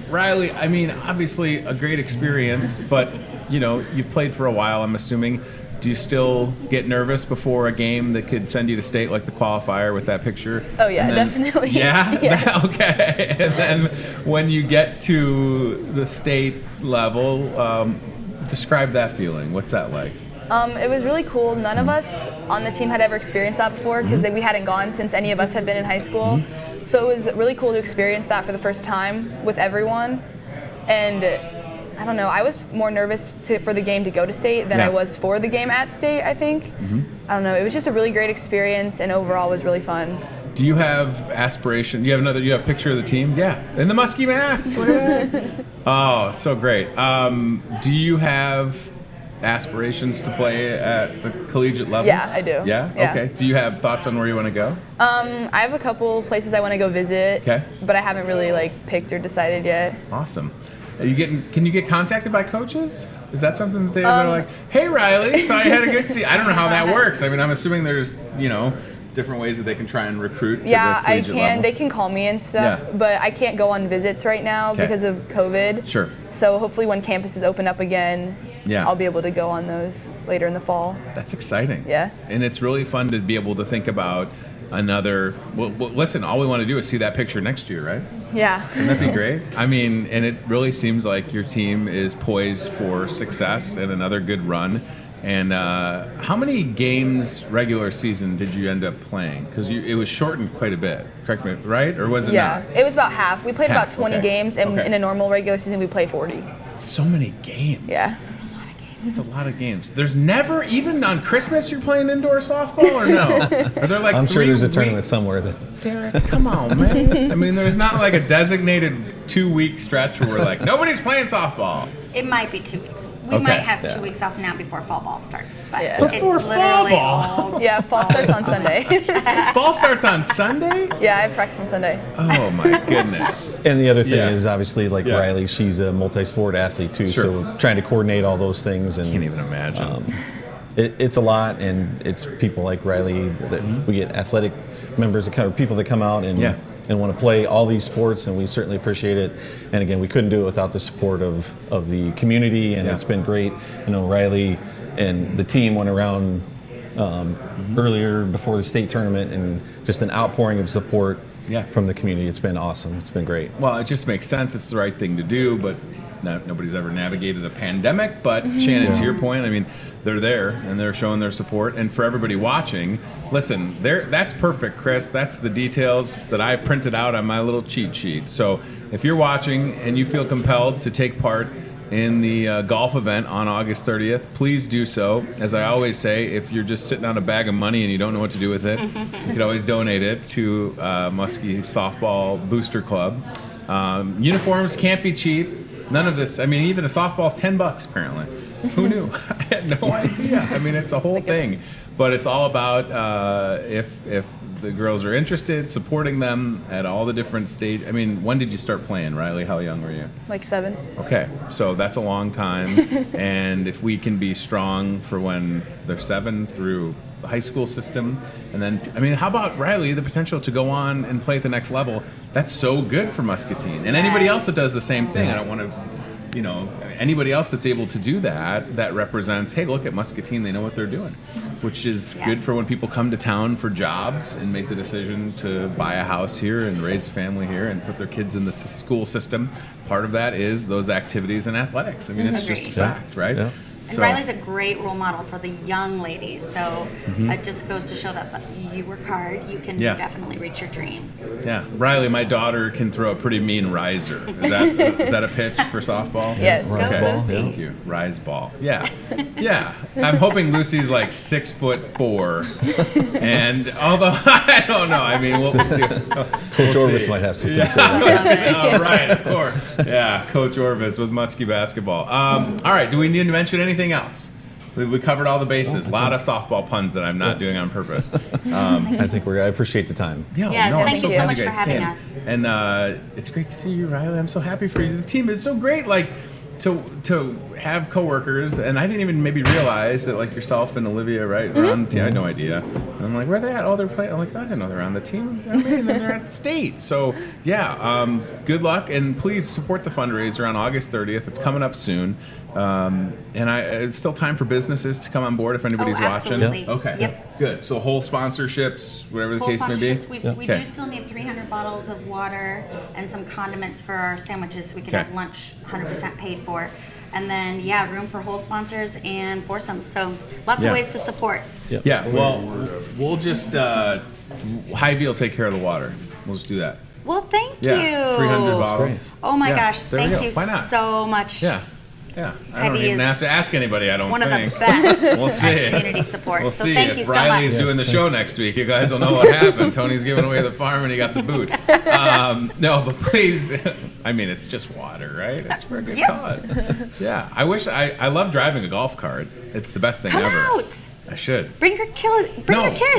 Riley, I mean, obviously a great experience, but, you've played for a while, I'm assuming. Do you still get nervous before a game that could send you to state, like the qualifier with that picture? Oh, yeah, definitely. Yeah? Yeah. Okay. And then when you get to the state level, describe that feeling. What's that like? It was really cool. None of us on the team had ever experienced that before because we hadn't gone since any of us had been in high school. So it was really cool to experience that for the first time with everyone. And I don't know, I was more nervous for the game to go to state than I was for the game at state, I think. I don't know, it was just a really great experience, and overall was really fun. Do you have aspiration? You have a picture of the team? Yeah, in the Muskie mask. Look at that. Oh, so great. Do you have aspirations to play at the collegiate level? Yeah, I do. Yeah? Okay. Do you have thoughts on where you want to go? I have a couple places I want to go visit, but I haven't really picked or decided yet. Awesome. Can you get contacted by coaches? Is that something that they're like, hey Riley, so I had a good season? I don't know how that works. I mean, I'm assuming there's, different ways that they can try and recruit to the collegiate level. They can call me and stuff, but I can't go on visits right now because of COVID. Sure. So hopefully when campuses open up again, I'll be able to go on those later in the fall. That's exciting. Yeah. And it's really fun to be able to think about another, listen, all we want to do is see that picture next year, right? Yeah. Wouldn't that be great? I mean, and it really seems like your team is poised for success and another good run. And how many games regular season did you end up playing? Because it was shortened quite a bit, correct me, right? Or was it not? Yeah, it was about half. We played about 20 games, and in a normal regular season, we play 40. So many games. Yeah. It's a lot of games. There's never, even on Christmas, you're playing indoor softball, or no? Are there I'm sure there's a tournament somewhere that. Derek, come on, man. I mean, there's not like a designated 2-week stretch where we're like, nobody's playing softball. It might be 2 weeks. We might have 2 weeks off now before fall ball starts. But Before it's fall literally ball? Yeah, fall starts on Sunday. Fall starts on Sunday? Yeah, I have practice on Sunday. Oh, my goodness. And the other thing is obviously Riley, she's a multi-sport athlete too, Sure. so trying to coordinate all those things. And Can't even imagine. It's a lot, and it's people like Riley that we get athletic members, people that come out and want to play all these sports, and we certainly appreciate it. And again, we couldn't do it without the support of the community, and it's been great. Riley and the team went around earlier before the state tournament, and just an outpouring of support from the community. It's been awesome. It's been great. Well, it just makes sense. It's the right thing to do, but nobody's ever navigated a pandemic, but Shannon, to your point, I mean, they're there and they're showing their support. And for everybody watching, listen, that's perfect, Chris. That's the details that I printed out on my little cheat sheet. So if you're watching and you feel compelled to take part in the golf event on August 30th, please do so. As I always say, if you're just sitting on a bag of money and you don't know what to do with it, you can always donate it to Muskie Softball Booster Club. Uniforms can't be cheap. None of this. I mean, even a softball's $10 apparently. Who knew? I had no idea. I mean, it's a whole thing. But it's all about if the girls are interested, supporting them at all the different stages. I mean, when did you start playing, Riley? How young were you? Like 7. Okay, so that's a long time. And if we can be strong for when they're 7 through the high school system, and then, I mean, how about, Riley, the potential to go on and play at the next level? That's so good for Muscatine. And anybody else that does the same thing. I don't want to, anybody else that's able to do that represents, hey, look at Muscatine, they know what they're doing, which is good for when people come to town for jobs and make the decision to buy a house here and raise a family here and put their kids in the school system. Part of that is those activities and athletics. I mean, it's just a fact, right? Yeah. And Riley's a great role model for the young ladies, so it just goes to show that you work hard, you can definitely reach your dreams. Yeah, Riley, my daughter can throw a pretty mean riser. Is that a pitch for softball? Yes. Go Lucy. Thank you. Rise ball. Yeah, yeah. I'm hoping Lucy's like 6'4", and although I don't know, I mean, we'll see. Coach Orvis might have something to say. Oh, right, of course. Yeah, Coach Orvis with Muskie basketball. All right, do we need to mention anything else? We covered all the bases. A lot of softball puns that I'm not doing on purpose. I appreciate the time. Thank you so much for having us. And it's great to see you, Riley. I'm so happy for you. The team is so great. Like to have coworkers, and I didn't even maybe realize that, like yourself and Olivia, right, are on the team. I had no idea. And I'm like, where are they at? Oh, they're playing. I'm like, I didn't know they're on the team. I mean, they're at state. So yeah, good luck, and please support the fundraiser on August 30th. It's coming up soon. And it's still time for businesses to come on board if anybody's watching. Absolutely. Okay. Yep. Good. So whole sponsorships, whatever the case may be. We do still need 300 bottles of water and some condiments for our sandwiches so we can have lunch 100% paid for. And then, room for whole sponsors and foursomes. So lots of ways to support. Yep. Yeah, well, we'll just, Hy-Vee will take care of the water. We'll just do that. Well, thank you. 300 bottles. Oh my gosh, thank you Why not? so much. Yeah, I don't even have to ask anybody, I don't think. One of the best we'll see. community support. We'll so see. thank if you so Riley's much. doing the show next week, you guys will know what happened. Tony's giving away the farm and he got the boot. No, but please, I mean, it's just water, right? It's for a good cause. Yeah, I love driving a golf cart. It's the best thing Come ever. out. I should. Bring your kids.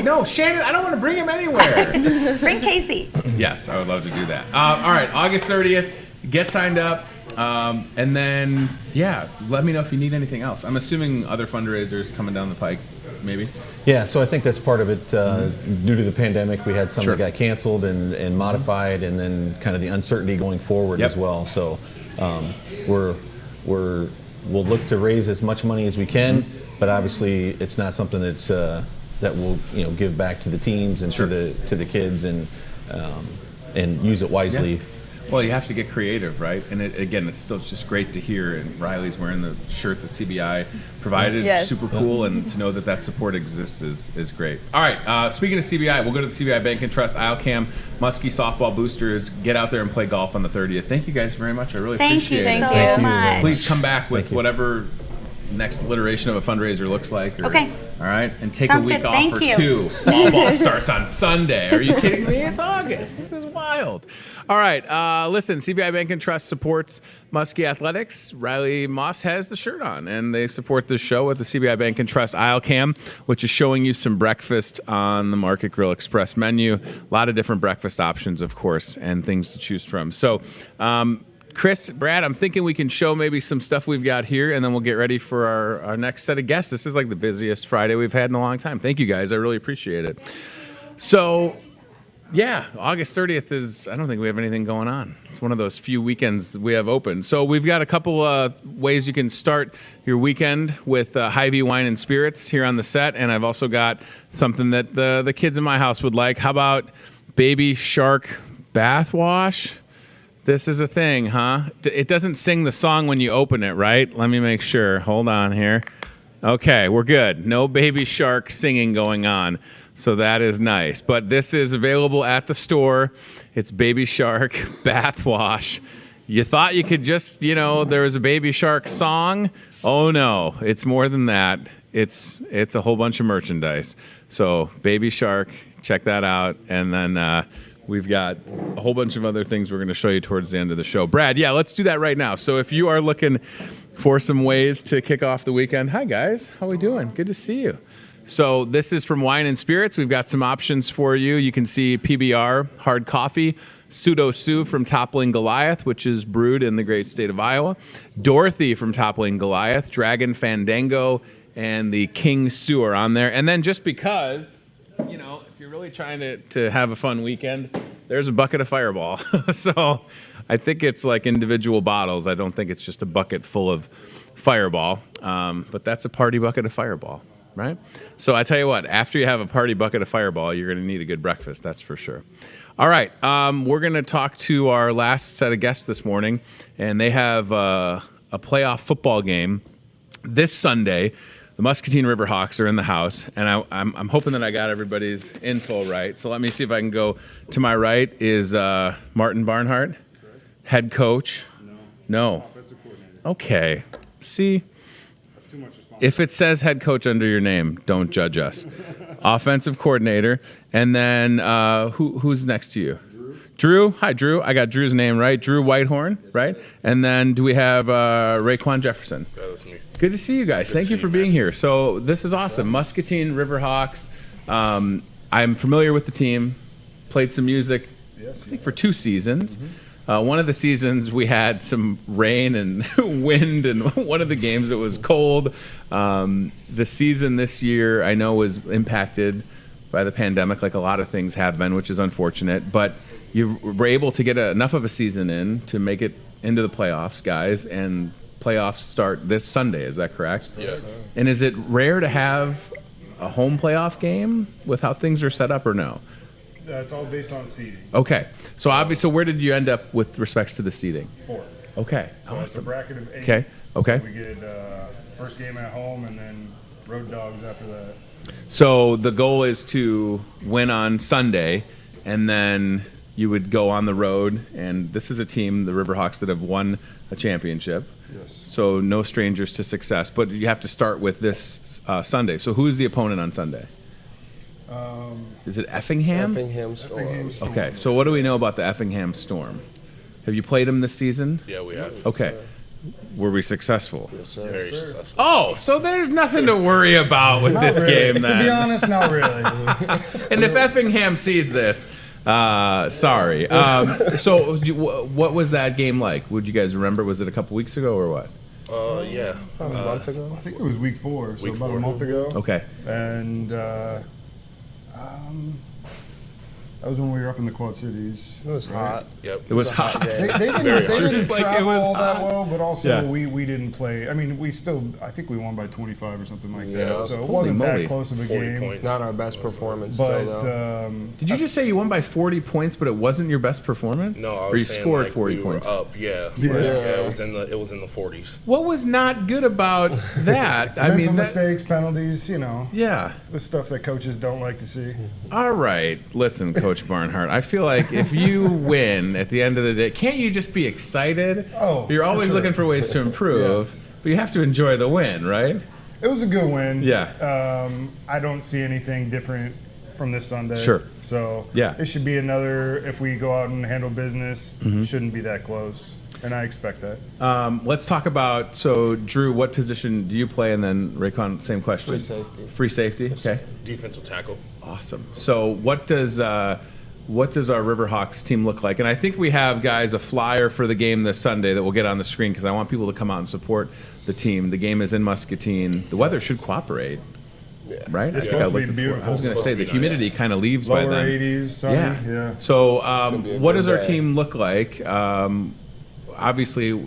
No, Shannon, I don't want to bring him anywhere. Bring Casey. Yes, I would love to do that. All right, August 30th, get signed up. And then, let me know if you need anything else. I'm assuming other fundraisers coming down the pike, maybe? Yeah, so I think that's part of it. Due to the pandemic, we had some that got canceled and modified, and then kind of the uncertainty going forward as well. So we'll look to raise as much money as we can, but obviously it's not something that's that we'll give back to the teams and to the kids and use it wisely. Well, you have to get creative, right? And it's still just great to hear. And Riley's wearing the shirt that CBI provided. Super cool. And to know that support exists is great. All right. Speaking of CBI, we'll go to the CBI Bank and Trust ILCAM Muskie Softball Boosters. Get out there and play golf on the 30th. Thank you guys very much. I really appreciate it. Thank you so much. Please come back with whatever next iteration of a fundraiser looks like. Okay. All right. And take Sounds a week good. off Thank or you. 2. Fall ball starts on Sunday. Are you kidding me? It's August. This is wild. All right. Listen, CBI Bank and Trust supports Muskie Athletics. Riley Moss has the shirt on, and they support this show with the CBI Bank and Trust ILCAM, which is showing you some breakfast on the Market Grill Express menu. A lot of different breakfast options, of course, and things to choose from. So, Chris, Brad, I'm thinking we can show maybe some stuff we've got here, and then we'll get ready for our next set of guests. This is like the busiest Friday we've had in a long time. Thank you, guys. I really appreciate it. So, August 30th is, I don't think we have anything going on. It's one of those few weekends we have open. So we've got a couple ways you can start your weekend with HyVee Wine and Spirits here on the set, and I've also got something that the kids in my house would like. How about Baby Shark Bath Wash? This is a thing, huh? It doesn't sing the song when you open it, right? Let me make sure. Hold on here. Okay, we're good. No Baby Shark singing going on. So that is nice. But this is available at the store. It's Baby Shark bath wash. You thought you could just, there was a Baby Shark song. Oh no, it's more than that. It's a whole bunch of merchandise. So Baby Shark, check that out. And then we've got a whole bunch of other things we're going to show you towards the end of the show. Brad, yeah, let's do that right now. So if you are looking for some ways to kick off the weekend, hi guys, how we doing? Good to see you. So this is from Wine and Spirits. We've got some options for you. You can see PBR, hard coffee, Pseudo Sue from Toppling Goliath, which is brewed in the great state of Iowa, Dorothy from Toppling Goliath, Dragon Fandango, and the King Sue are on there. And then just because, if you're really trying to have a fun weekend, there's a bucket of Fireball. So I think it's like individual bottles. I don't think it's just a bucket full of Fireball, but that's a party bucket of Fireball, right? So I tell you what, after you have a party bucket of Fireball, you're going to need a good breakfast, that's for sure. All right, we're going to talk to our last set of guests this morning, and they have a playoff football game this Sunday. The Muscatine Riverhawks are in the house, and I'm hoping that I got everybody's info right. So let me see if I can go to my right. Is Martin Barnhart, correct. Head coach? No. Offensive coordinator. Okay. See, that's too much responsibility. If it says head coach under your name, don't judge us. Offensive coordinator, and then who's next to you? Drew. Hi, Drew. I got Drew's name right. Drew Whitehorn, right? And then do we have Raekwon Jefferson? Yeah, that's me. Good to see you guys. Thank you for being here. So this is awesome. Muscatine Riverhawks. I'm familiar with the team. Played some music, I think, for 2 seasons. One of the seasons we had some rain and wind, and one of the games it was cold. The season this year I know was impacted by the pandemic, like a lot of things have been, which is unfortunate. But you were able to get enough of a season in to make it into the playoffs, guys, and playoffs start this Sunday. Is that correct? Yeah. And is it rare to have a home playoff game with how things are set up, or no? It's all based on seeding. Okay. So obviously, where did you end up with respects to the seeding? 4th. Okay. So awesome. it's a bracket of 8. Okay. Okay. So we get first game at home and then road dogs after that. So the goal is to win on Sunday, and then you would go on the road. And this is a team, the Riverhawks, that have won a championship. Yes. So no strangers to success. But you have to start with this Sunday. So who's the opponent on Sunday? Is it Effingham? Effingham Storm. Okay. So what do we know about the Effingham Storm? Have you played them this season? Yeah, we have. Okay. Were we successful? Yes, sir. Very successful. Oh, so there's nothing to worry about with this really. game then. To be honest, not really. And if Effingham sees this, sorry. So what was that game like? Would you guys remember? Was it a couple weeks ago or what? Yeah. About a month ago. I think it was week 4, so Week about 4. a month ago. Okay. And that was when we were up in the Quad Cities. It was hot. Yep. It was hot. They didn't Just like it travel was all that hot. well, but also Yeah. we didn't play. I mean, I think we won by 25 or something like Yeah. that. So it Holy wasn't moly. that close of a 40 game. points. Not our best performance, But though. Did you just say you won by 40 points, but it wasn't your best performance? No, I was Or you saying, scored like, 40 we points. were up. Yeah. Yeah. It was in the 40s. What was not good about that? I mental mean, mistakes, penalties, yeah. the stuff that coaches don't like to see. All right, listen, Coach Barnhart. I feel like if you win at the end of the day, can't you just be excited? Oh, You're always for sure. looking for ways to improve, Yes. but you have to enjoy the win, right? It was a good win. Yeah. I don't see anything different from this Sunday. Sure. So Yeah. it should be another, if we go out and handle business, shouldn't be that close. And I expect that. Let's talk about, so Drew, what position do you play? And then Raekwon, same question. Free safety. Free safety, okay. Defensive tackle. Awesome. So what does our Riverhawks team look like? And I think we have, guys, a flyer for the game this Sunday that we'll get on the screen because I want people to come out and support the team. The game is in Muscatine. The weather should cooperate, right? It's I think supposed to be looked beautiful. I was going to It's say, supposed the to be nice. humidity kind of leaves by Lower then. 80s, sunny. Yeah. So be a what good does our day. team look like? Obviously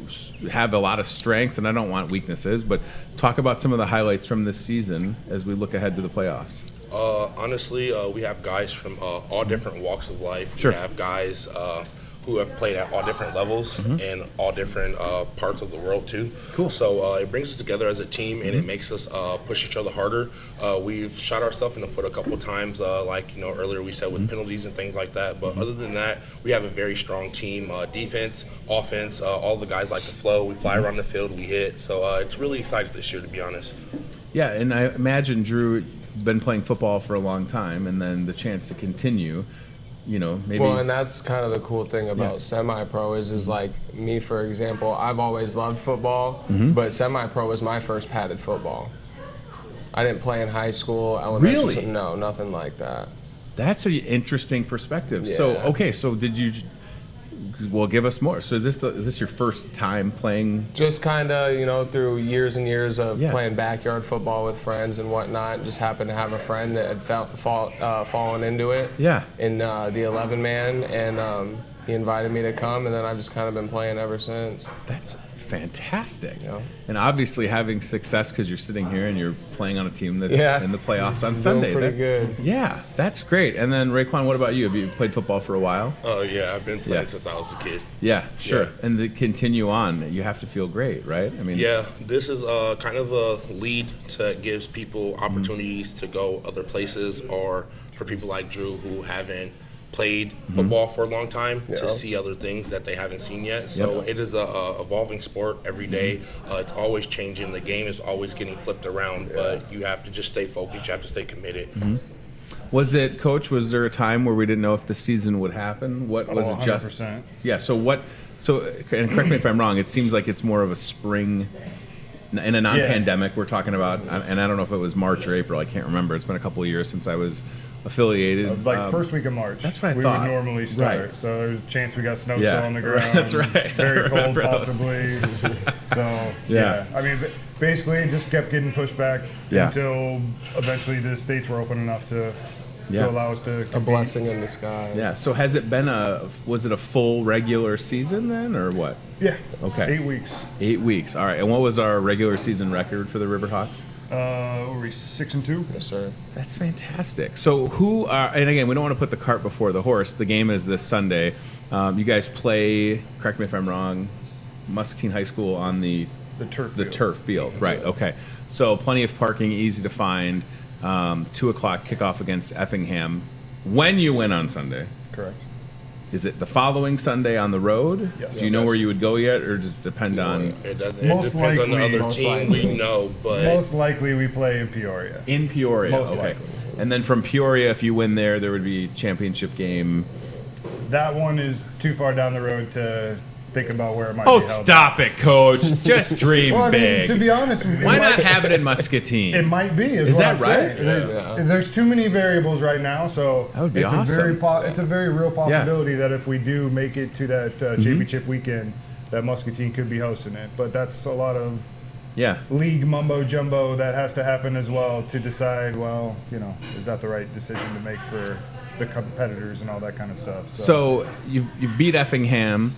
have a lot of strengths, and I don't want weaknesses, but talk about some of the highlights from this season as we look ahead to the playoffs. Honestly, we have guys from all different walks of life. Sure. We have guys who have played at all different levels and all different parts of the world too. Cool. So it brings us together as a team, and it makes us push each other harder. We've shot ourselves in the foot a couple of times, like earlier we said, with penalties and things like that. But other than that, we have a very strong team. Defense, offense, all the guys like to flow. We fly around the field, we hit. So it's really exciting this year, to be honest. Yeah, and I imagine Drew been playing football for a long time, and then the chance to continue. Maybe. Well, and that's kind of the cool thing about semi-pro is like me, for example, I've always loved football, but semi-pro was my first padded football. I didn't play in high school, elementary school. No, nothing like that. That's an interesting perspective. Yeah. So did you? Well, give us more. So is this your first time playing? Just kind of, through years and years of playing backyard football with friends and whatnot. Just happened to have a friend that had fallen into it. Yeah. In the 11-man, and he invited me to come, and then I've just kind of been playing ever since. That's fantastic. Yeah. And obviously having success because you're sitting here and you're playing on a team that's in the playoffs on Doing Sunday. pretty good. Yeah, that's great. And then Raekwon, what about you? Have you played football for a while? Yeah, I've been playing since I was a kid. Yeah, sure. Yeah. And to continue on, you have to feel great, right? I mean, yeah, this is kind of a lead that gives people opportunities to go other places, or for people like Drew who haven't played football for a long time to see other things that they haven't seen yet. So it is a evolving sport every day. It's always changing. The game is always getting flipped around, but you have to just stay focused. You have to stay committed. Was there a time where we didn't know if the season would happen? What was it? 100%. Yeah. So and correct me if I'm wrong. It seems like it's more of a spring. In a non-pandemic, we're talking about, and I don't know if it was March or April. I can't remember. It's been a couple of years since I was affiliated. First week of March. That's what I we thought. would normally start. Right. So there's a chance we got snow still on the ground. That's right. Very cold, possibly. So I mean, basically, it just kept getting pushed back until eventually the states were open enough to allow us to compete. A blessing in disguise. Yeah. So has it been was it a full regular season then, or what? Yeah. Okay. 8 weeks. 8 weeks. All right. And what was our regular season record for the Riverhawks? Were we 6-2? Yes, sir. That's fantastic. So and again, we don't want to put the cart before the horse. The game is this Sunday. You guys play, correct me if I'm wrong, Muscatine High School on the turf field. Right. Okay. So plenty of parking, easy to find. 2 o'clock kickoff against Effingham. When you win on Sunday? Correct. Is it the following Sunday on the road? Yes. Do you know where you would go yet, or does it depend on? It doesn't. It depends on the other team. We know, but most likely we play in Peoria. In Peoria. Most okay. likely. And then from Peoria, if you win there would be championship game. That one is too far down the road to think about where it might Oh, be held. stop it, Coach. Just dream Well, I mean, big. to be honest, why not have it in Muscatine? It might be. Is what that I'm right? saying. There's too many variables right now, so That would be it's awesome. it's a very real possibility that if we do make it to that championship weekend, that Muscatine could be hosting it. But that's a lot of league mumbo jumbo that has to happen as well to decide. Well, is that the right decision to make for the competitors and all that kind of stuff? So you beat Effingham.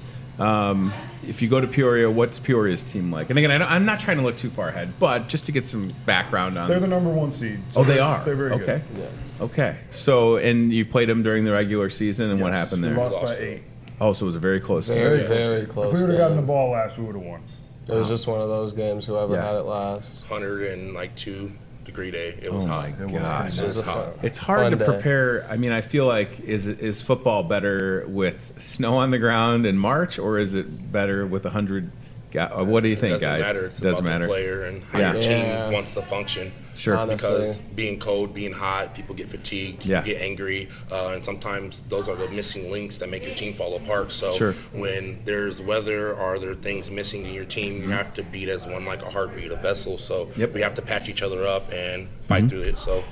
If you go to Peoria, what's Peoria's team like? And again, I'm not trying to look too far ahead, but just to get some background on. They're the number 1 seed. So they are. They're very okay. good. Yeah. Okay. So, and you played them during the regular season, and what happened there? We lost by 8. Oh, so it was a very close game. Very close. If we would have gotten the ball last, we would have won. It was just one of those games. Whoever had it last. 102-degree day. It was hot. Oh my gosh. It was hot. It's hard to day. prepare. I mean, I feel like is football better with snow on the ground in March, or is it better with 100? What do you think, guys? It doesn't matter. It's doesn't about matter. the player and how your team wants to function. Sure. Honestly. Because being cold, being hot, people get fatigued, people get angry, and sometimes those are the missing links that make your team fall apart. So when there's weather or there are things missing in your team, you have to beat as one, like a heartbeat, a vessel. So we have to patch each other up and fight through it. So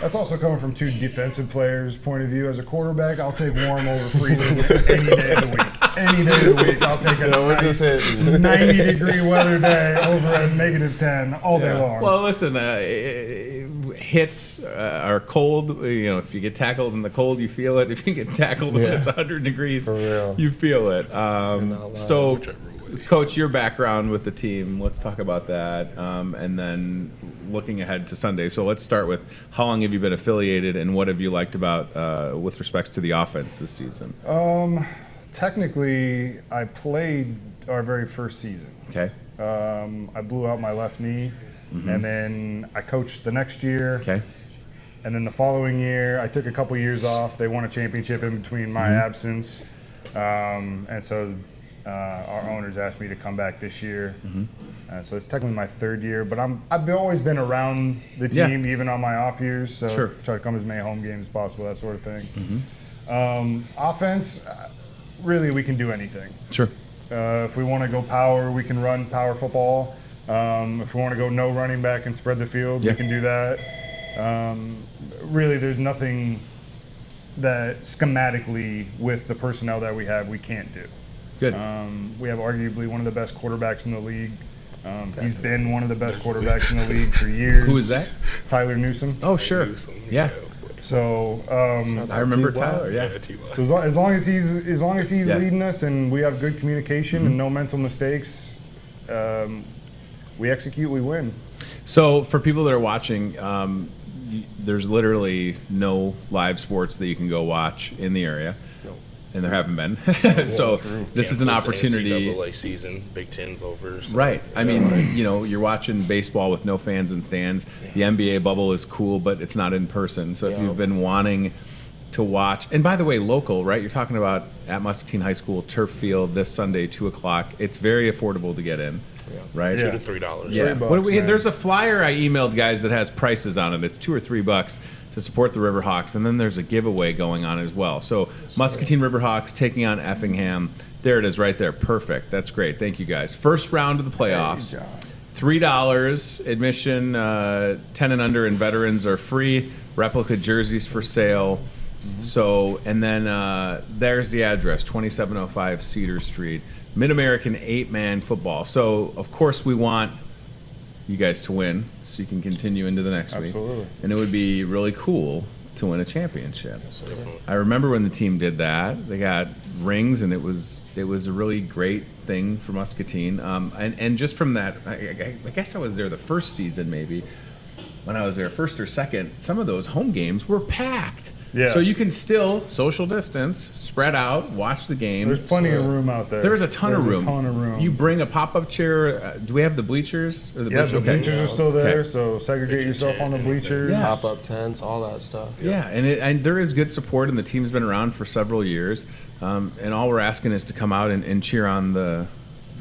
that's also coming from 2 defensive players' point of view. As a quarterback, I'll take warm over freezing any day of the week. Any day of the week, I'll take a nice 90-degree weather day over a -10 all day long. Well, listen, hits are cold. If you get tackled in the cold, you feel it. If you get tackled when it's 100 degrees, you feel it. So, Coach, your background with the team, let's talk about that. And then looking ahead to Sunday. So let's start with how long have you been affiliated and what have you liked about with respects to the offense this season? Technically, I played our very first season. Okay. I blew out my left knee, and then I coached the next year. Okay. And then the following year, I took a couple years off. They won a championship in between my absence, and so our owners asked me to come back this year. So it's technically my third year, but I've always been around the team, even on my off years. So try to come as many home games as possible, that sort of thing. Offense, really, we can do anything. Sure. If we want to go power, we can run power football. If we want to go no running back and spread the field, we can do that. Really, there's nothing that schematically with the personnel that we have we can't do. Good. We have arguably one of the best quarterbacks in the league. He's been one of the best quarterbacks in the league for years. Who is that? Tyler Newsome. Oh, sure. Yeah. So I remember Tyler. Yeah. So as long as he's leading us and we have good communication and no mental mistakes, we execute, we win. So for people that are watching, there's literally no live sports that you can go watch in the area. And there haven't been. So this is an opportunity. NCAA season, Big Ten's over. So. Right. I mean, you're watching baseball with no fans and stands. The NBA bubble is cool, but it's not in person. So if you've been wanting to watch, and by the way, local, right? You're talking about at Muscatine High School turf field this Sunday, 2:00. It's very affordable to get in. Right? $2 to $3. Yeah. There's a flyer I emailed guys that has prices on it. It's $2 or $3 to support the Riverhawks, and then there's a giveaway going on as well. So Muscatine Riverhawks taking on Effingham. There it is right there. Perfect. That's great. Thank you guys. First round of the playoffs. $3 admission, 10 and under, and veterans are free. Replica jerseys for sale. So, and then there's the address, 2705 Cedar Street. Mid-American 8-man football. So, of course, we want you guys to win so you can continue into the next week. And it would be really cool to win a championship. I remember when the team did that. They got rings, and it was a really great thing for Muscatine. And just from that, I guess I was there the first season maybe. When I was there, first or second, some of those home games were packed. Yeah. So you can still social distance, spread out, watch the game. There's plenty of room out there. There's a ton of room. You bring a pop-up chair. Do we have the bleachers? Or the bleachers are still there. So segregate yourself on the bleachers. Yeah. Pop-up tents, all that stuff. Yeah, and there is good support, and the team's been around for several years. And all we're asking is to come out and cheer on the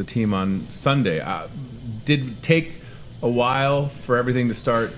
team on Sunday. Did it take a while for everything to start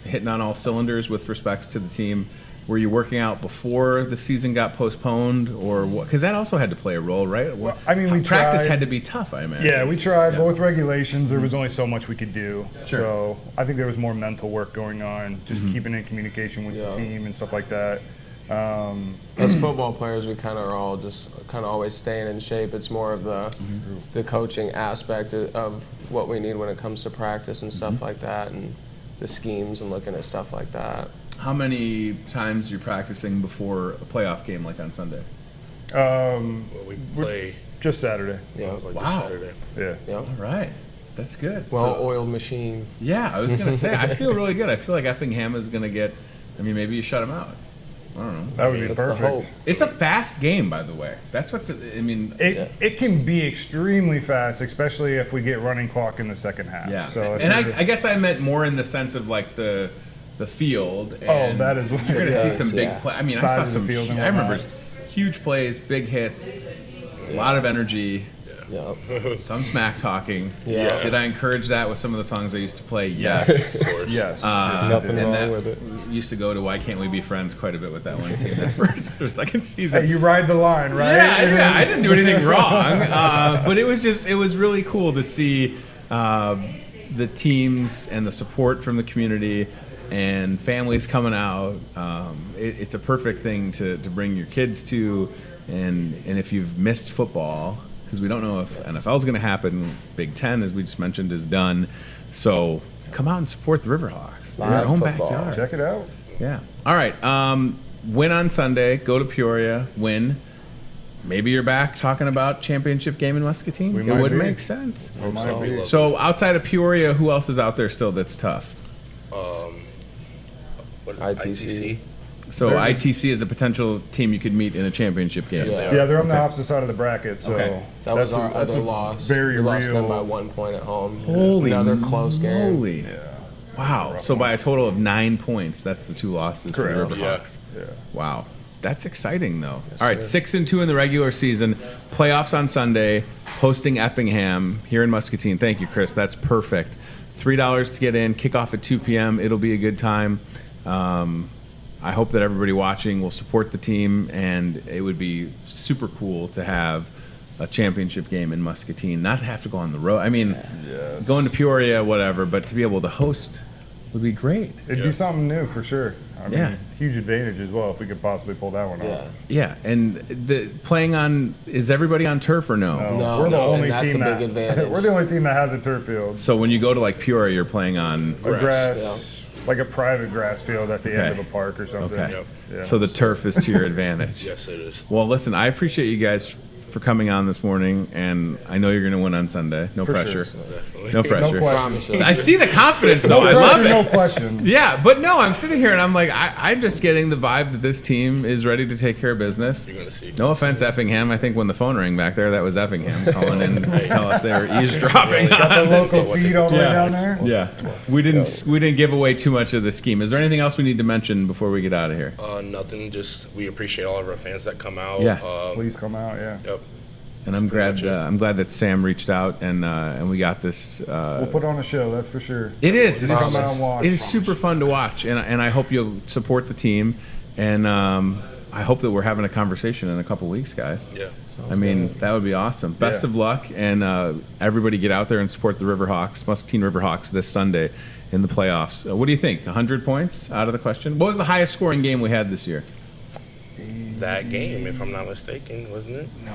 hitting on all cylinders with respects to the team? Were you working out before the season got postponed, or what? Because that also had to play a role, right? Well, I mean, practice tried. had to be tough, I imagine. Yeah, we tried both regulations. There was only so much we could do. Sure. So I think there was more mental work going on, just keeping in communication with the team and stuff like that. As football players, we kind of are all just kind of always staying in shape. It's more of the coaching aspect of what we need when it comes to practice and stuff like that, and the schemes and looking at stuff like that. How many times are you practicing before a playoff game like on Sunday? We play just Saturday. Yeah, it was like wow. Saturday. Yeah. All right. That's good. Well-oiled machine. Yeah, I was going to say, I feel really good. I feel like Effingham is going to get, maybe you shut them out. I don't know. That would be perfect. It's a fast game, by the way. That's what's, It can be extremely fast, especially if we get running clock in the second half. Yeah. So and I guess I meant more in the sense of like the field. And that is what you're going to see some big play. I saw some field. I remember huge plays, big hits, a lot of energy. Yep. Some smack talking. Yeah. Did I encourage that with some of the songs I used to play? Yes. Of course. Yes. Nothing wrong with it. Used to go to Why Can't We Be Friends quite a bit with that one team at first or second season. Hey, you ride the line, right? Yeah, I didn't do anything wrong. But it was really cool to see the teams and the support from the community and families coming out. It's a perfect thing to bring your kids to, and if you've missed football, because we don't know if NFL is going to happen. Big Ten, as we just mentioned, is done. So come out and support the Riverhawks. They're your home backyard. Check it out. Yeah. All right. Win on Sunday. Go to Peoria. Win. Maybe you're back talking about championship game in Muscatine. It would make sense. So outside of Peoria, who else is out there still that's tough? What is ITC? So ITC is a potential team you could meet in a championship game. Yeah, they're on the opposite side of the bracket. So that was our other loss. Very we lost them by real. 1 point at home. Holy Another close game. Yeah. Wow. So by a total of 9 points, that's the 2 losses for the Riverhawks. Yeah. Wow. That's exciting, though. All right, 6-2 in the regular season. Playoffs on Sunday. Hosting Effingham here in Muscatine. Thank you, Chris. That's perfect. $3 to get in. Kickoff at 2 p.m. It'll be a good time. I hope that everybody watching will support the team, and it would be super cool to have a championship game in Muscatine, not to have to go on the road. I mean, going to Peoria, whatever, but to be able to host would be great. It'd be something new for sure. I mean, huge advantage as well if we could possibly pull that one off. Yeah, and is everybody on turf or no? No, we're the only that's team a big advantage. We're the only team that has a turf field. So when you go to like Peoria, you're playing on a grass, like a private grass field at the end of a park or something. Okay. Yep. Yeah. So the turf is to your advantage. Yes, it is. Well, listen, I appreciate you guys for coming on this morning, and I know you're going to win on Sunday. No pressure. Definitely. No pressure. No question. I see the confidence, though. I pressure, love it. No question. Yeah, but no, I'm sitting here and I'm like, I'm just getting the vibe that this team is ready to take care of business. You're gonna see. No offense, Effingham. I think when the phone rang back there, that was Effingham calling in to tell us they were eavesdropping. Got the local feed all the way down there. Yeah, we didn't give away too much of the scheme. Is there anything else we need to mention before we get out of here? Nothing. Just we appreciate all of our fans that come out. Yeah. Please come out. Yeah. Yep. And I'm glad that Sam reached out and we got this. We'll put on a show, that's for sure. It is. Come out and watch. It is super fun to watch, and I hope you'll support the team. And I hope that we're having a conversation in a couple weeks, guys. Yeah. I mean, that would be awesome. Best of luck, and everybody get out there and support the Riverhawks, Muscatine Riverhawks, this Sunday in the playoffs. What do you think? 100 points out of the question? What was the highest scoring game we had this year? That game, if I'm not mistaken, wasn't it? No.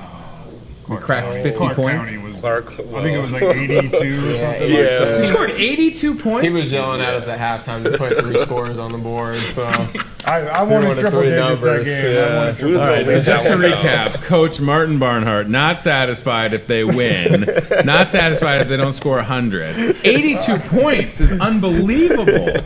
We cracked 50 Clark points. County was, Clark. I think it was like 82 or something. Yeah. We scored 82 points. He was yelling at us at halftime to put 3 scores on the board. So I wanted triple digits that game. All right, so just to recap, Coach Martin Barnhart not satisfied if they win, not satisfied if they don't score 100. 82 points is unbelievable.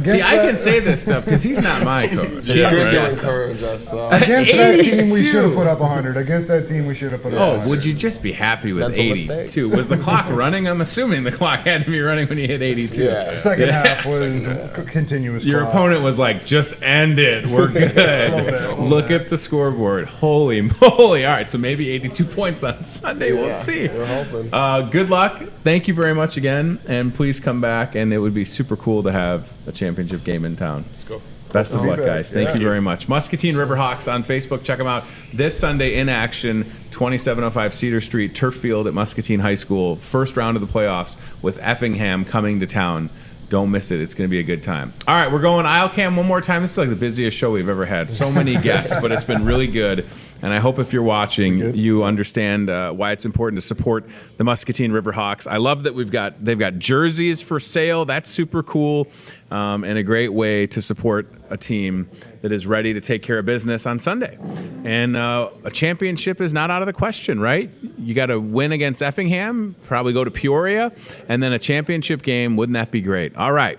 See, I can say this stuff because he's not my coach. He did encourage us, though. Against that team, we should have put up 100. Against that team, we should have put up 100. Would you just be happy with 82? Was the clock running? I'm assuming the clock had to be running when you hit 82. Yeah. Second half was continuous. Your opponent was like, just end it. We're good. Look at the scoreboard. Holy moly. All right, so maybe 82 points on Sunday. We'll see. We're hoping. Good luck. Thank you very much again. And please come back. And it would be super cool to have a championship game in town. Let's go. Best of luck, guys. Thank you very much. Muscatine Riverhawks on Facebook. Check them out this Sunday in action, 2705 Cedar Street, turf field at Muscatine High School. First round of the playoffs with Effingham coming to town. Don't miss it. It's going to be a good time. All right, we're going aisle cam one more time. This is like the busiest show we've ever had. So many guests, but it's been really good. And I hope if you're watching, you understand why it's important to support the Muscatine Riverhawks. I love that they've got jerseys for sale. That's super cool, and a great way to support a team that is ready to take care of business on Sunday. And a championship is not out of the question, right? You got to win against Effingham, probably go to Peoria, and then a championship game. Wouldn't that be great? All right.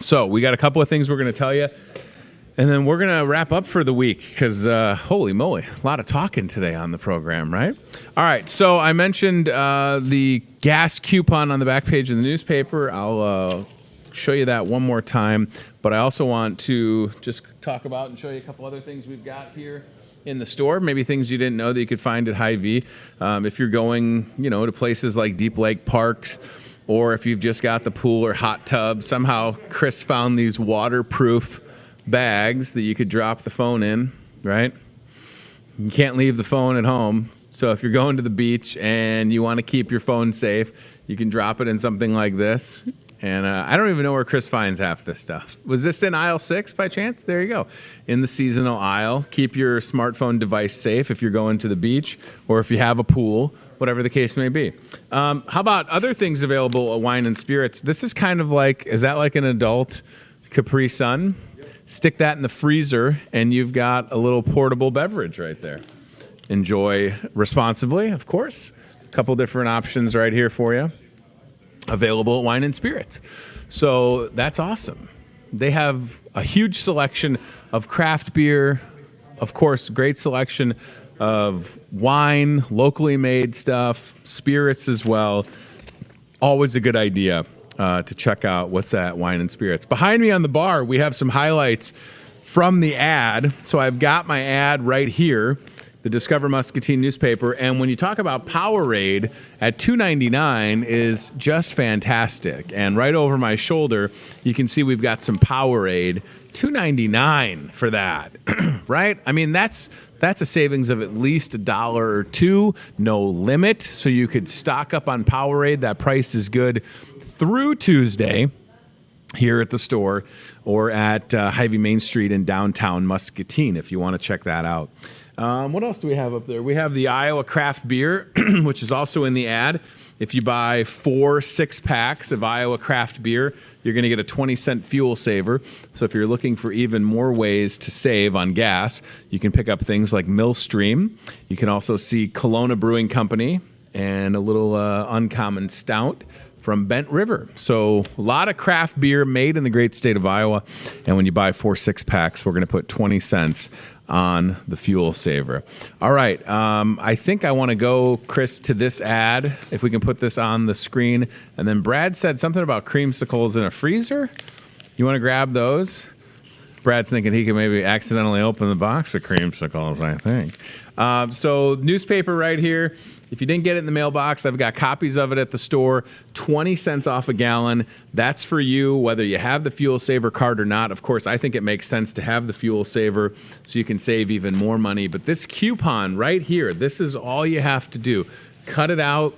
So we got a couple of things we're going to tell you. And then we're going to wrap up for the week because, holy moly, a lot of talking today on the program, right? All right, so I mentioned the gas coupon on the back page of the newspaper. I'll show you that one more time. But I also want to just talk about and show you a couple other things we've got here in the store, maybe things you didn't know that you could find at Hy-Vee. If you're going, to places like Deep Lake Parks, or if you've just got the pool or hot tub, somehow Chris found these waterproof bags that you could drop the phone in, right? You can't leave the phone at home. So if you're going to the beach and you want to keep your phone safe, you can drop it in something like this. And I don't even know where Chris finds half this stuff. Was this in aisle 6 by chance? There you go. In the seasonal aisle. Keep your smartphone device safe if you're going to the beach or if you have a pool, whatever the case may be. How about other things available at Wine and Spirits? This is kind of like, is that like an adult Capri Sun? Stick that in the freezer, and you've got a little portable beverage right there. Enjoy responsibly, of course. A couple different options right here for you. Available at Wine and Spirits. So that's awesome. They have a huge selection of craft beer, of course, great selection of wine, locally made stuff, spirits as well. Always a good idea to check out What's That Wine and Spirits. Behind me on the bar, we have some highlights from the ad. So I've got my ad right here, the Discover Muscatine newspaper. And when you talk about Powerade at $2.99 is just fantastic. And right over my shoulder, you can see we've got some Powerade, $2.99 for that, right? I mean, that's a savings of at least $1 or $2, no limit. So you could stock up on Powerade. That price is good through Tuesday here at the store or at Hy-Vee Main Street in downtown Muscatine if you want to check that out. What else do we have up there? We have the Iowa craft beer, which is also in the ad. If you buy 4 6-packs of Iowa craft beer, you're going to get a 20-cent fuel saver. So if you're looking for even more ways to save on gas, you can pick up things like Millstream. You can also see Kelowna Brewing Company and a little uncommon stout from Bent River. So a lot of craft beer made in the great state of Iowa. And when you buy 4 6-packs, we're going to put 20 cents on the fuel saver. All right. I think I want to go, Chris, to this ad, if we can put this on the screen. And then Brad said something about creamsicles in a freezer. You want to grab those? Brad's thinking he could maybe accidentally open the box of creamsicles, I think. So newspaper right here. If you didn't get it in the mailbox, I've got copies of it at the store. 20 cents off a gallon. That's for you, whether you have the fuel saver card or not. Of course, I think it makes sense to have the fuel saver so you can save even more money. But this coupon right here, this is all you have to do. Cut it out,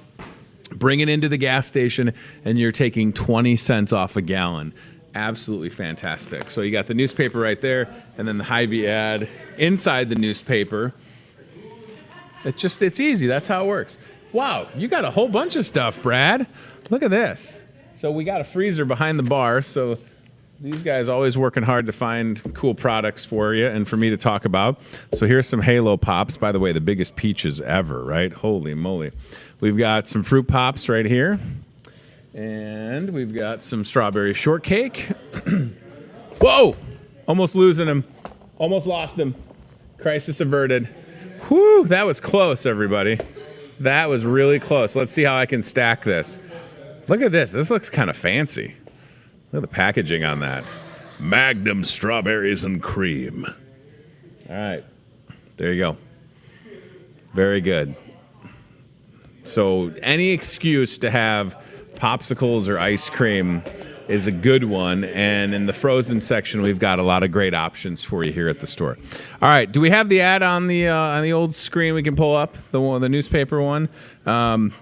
bring it into the gas station, and you're taking 20 cents off a gallon. Absolutely fantastic. So you got the newspaper right there, and then the Hy-Vee ad inside the newspaper. It's easy. That's how it works. Wow, you got a whole bunch of stuff, Brad. Look at this. So we got a freezer behind the bar. So these guys always working hard to find cool products for you and for me to talk about. So here's some Halo Pops. By the way, the biggest peaches ever, right? Holy moly. We've got some Fruit Pops right here. And we've got some strawberry shortcake. Whoa! Almost losing him. Almost lost him. Crisis averted. Whew, that was close, everybody. That was really close. Let's see how I can stack this. Look at this. This looks kind of fancy. Look at the packaging on that. Magnum strawberries and cream. All right. There you go. Very good. So any excuse to have popsicles or ice cream is a good one. And in the frozen section, we've got a lot of great options for you here at the store. All right. Do we have the ad on the old screen we can pull up, the newspaper one?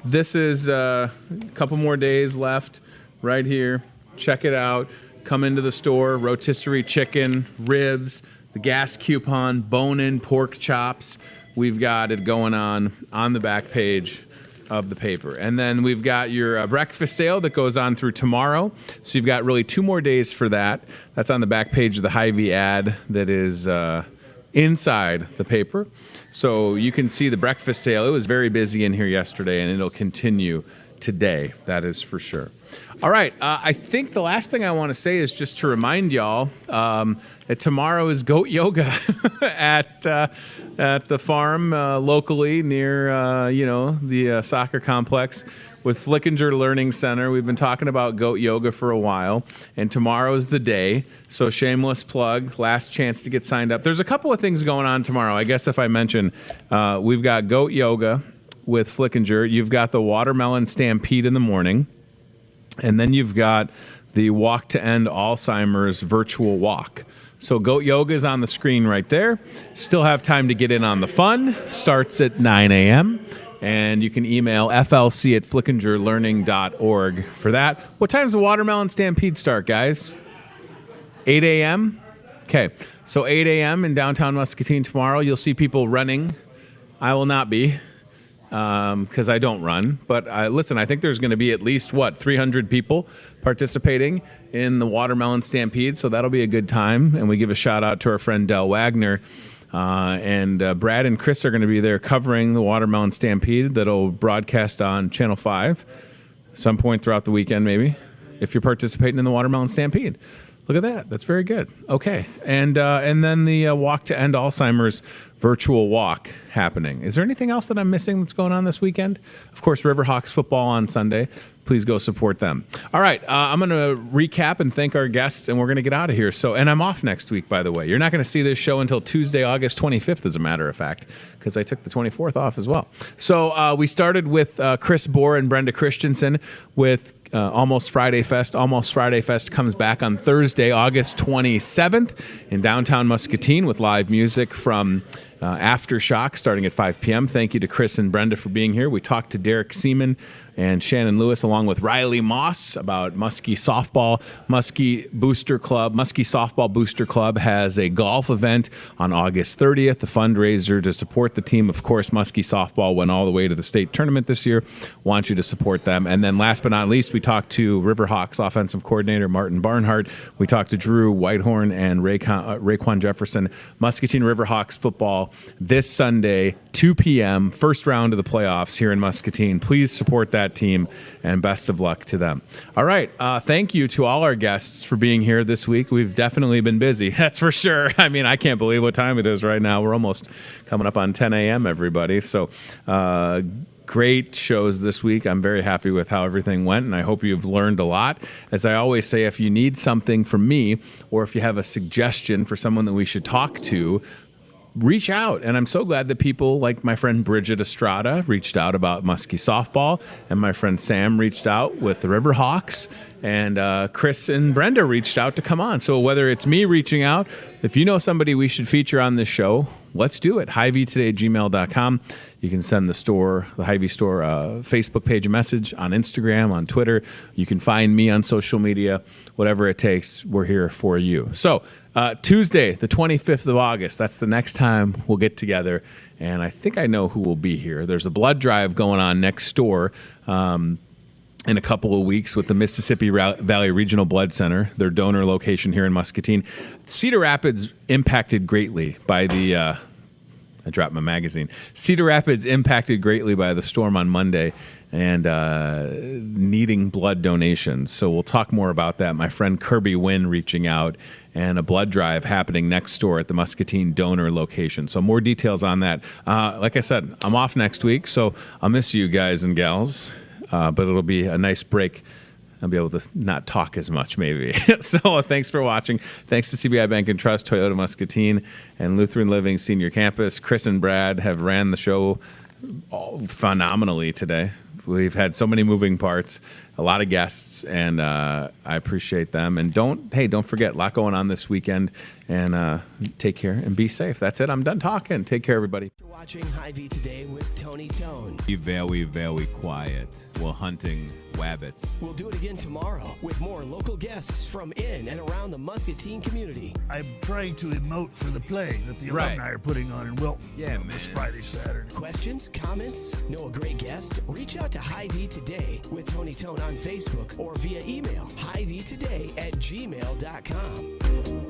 This is a couple more days left right here. Check it out. Come into the store. Rotisserie chicken, ribs, the gas coupon, bone-in pork chops. We've got it going on the back page of the paper. And then we've got your breakfast sale that goes on through tomorrow. So you've got really 2 more days for that. That's on the back page of the Hy-Vee ad that is inside the paper. So you can see the breakfast sale. It was very busy in here yesterday, and it'll continue today. That is for sure. All right. I think the last thing I want to say is just to remind y'all that tomorrow is goat yoga at the farm locally near the soccer complex with Flickinger Learning Center. We've been talking about goat yoga for a while, and tomorrow's the day. So shameless plug, last chance to get signed up. There's a couple of things going on tomorrow. I guess if I mention, we've got goat yoga with Flickinger. You've got the watermelon stampede in the morning, and then you've got the Walk to End Alzheimer's virtual walk. So goat yoga is on the screen right there. Still have time to get in on the fun. Starts at 9 a.m. And you can email flc@flickingerlearning.org for that. What time's the watermelon stampede start, guys? 8 a.m.? Okay. So 8 a.m. in downtown Muscatine tomorrow. You'll see people running. I will not be, because I don't run. But listen, I think there's going to be at least, 300 people participating in the Watermelon Stampede. So that'll be a good time. And we give a shout out to our friend Del Wagner. And Brad and Chris are going to be there covering the Watermelon Stampede that'll broadcast on Channel 5 some point throughout the weekend, maybe, if you're participating in the Watermelon Stampede. Look at that. That's very good. Okay. And then the Walk to End Alzheimer's virtual walk happening. Is there anything else that I'm missing that's going on this weekend? Of course, Riverhawks football on Sunday. Please go support them. All right. I'm going to recap and thank our guests, and we're going to get out of here. And I'm off next week, by the way. You're not going to see this show until Tuesday, August 25th, as a matter of fact, because I took the 24th off as well. So we started with Chris Bohr and Brenda Christensen with Almost Friday Fest. Almost Friday Fest comes back on Thursday, August 27th in downtown Muscatine with live music from Aftershock starting at 5 p.m. Thank you to Chris and Brenda for being here. We talked to Derek Seaman and Shannon Lewis along with Riley Moss about Muskie Softball. Muskie Softball Booster Club has a golf event on August 30th, a fundraiser to support the team. Of course, Muskie Softball went all the way to the state tournament this year. Want you to support them. And then last but not least, we talked to Riverhawks offensive coordinator Martin Barnhart. We talked to Drew Whitehorn and Raekwon Jefferson. Muscatine Riverhawks football this Sunday, 2 p.m., first round of the playoffs here in Muscatine. Please support that team, and best of luck to them. All right. Thank you to all our guests for being here this week. We've definitely been busy. That's for sure. I mean, I can't believe what time it is right now. We're almost coming up on 10 a.m., everybody. So great shows this week. I'm very happy with how everything went, and I hope you've learned a lot. As I always say, if you need something from me, or if you have a suggestion for someone that we should talk to, reach out. And I'm so glad that people like my friend Bridget Estrada reached out about Muskie Softball, and my friend Sam reached out with the Riverhawks, and Chris and Brenda reached out to come on. So whether it's me reaching out, if you know somebody we should feature on this show, let's do it. HyVeetoday@gmail.com. You can send the Hy-Vee store Facebook page a message, on Instagram, on Twitter. You can find me on social media. Whatever it takes, we're here for you. So Tuesday, the 25th of August, that's the next time we'll get together. And I think I know who will be here. There's a blood drive going on next door in a couple of weeks with the Mississippi Valley Regional Blood Center, their donor location here in Muscatine. Cedar Rapids impacted greatly by the I dropped my magazine. Cedar Rapids impacted greatly by the storm on Monday and needing blood donations. So we'll talk more about that. My friend Kirby Wynn reaching out, and a blood drive happening next door at the Muscatine donor location. So more details on that. Like I said, I'm off next week, so I'll miss you guys and gals, but it'll be a nice break. I'll be able to not talk as much, maybe. So thanks for watching. Thanks to CBI Bank and Trust, Toyota Muscatine, and Lutheran Living Senior Campus. Chris and Brad have ran the show phenomenally today. We've had so many moving parts, a lot of guests, and I appreciate them. And don't forget, a lot going on this weekend. And take care and be safe. That's it. I'm done talking. Take care, everybody. You're watching Hy-Vee Today with Tony Tone. Be very, very quiet. We're hunting wabbits. We'll do it again tomorrow with more local guests from in and around the Muscatine community. I'm trying to emote for the play that the alumni are putting on in Wilton. Yeah, man. This Friday, Saturday. Questions, comments, know a great guest? Reach out to Hy-Vee Today with Tony Tone on Facebook or via email, hyveetoday@gmail.com.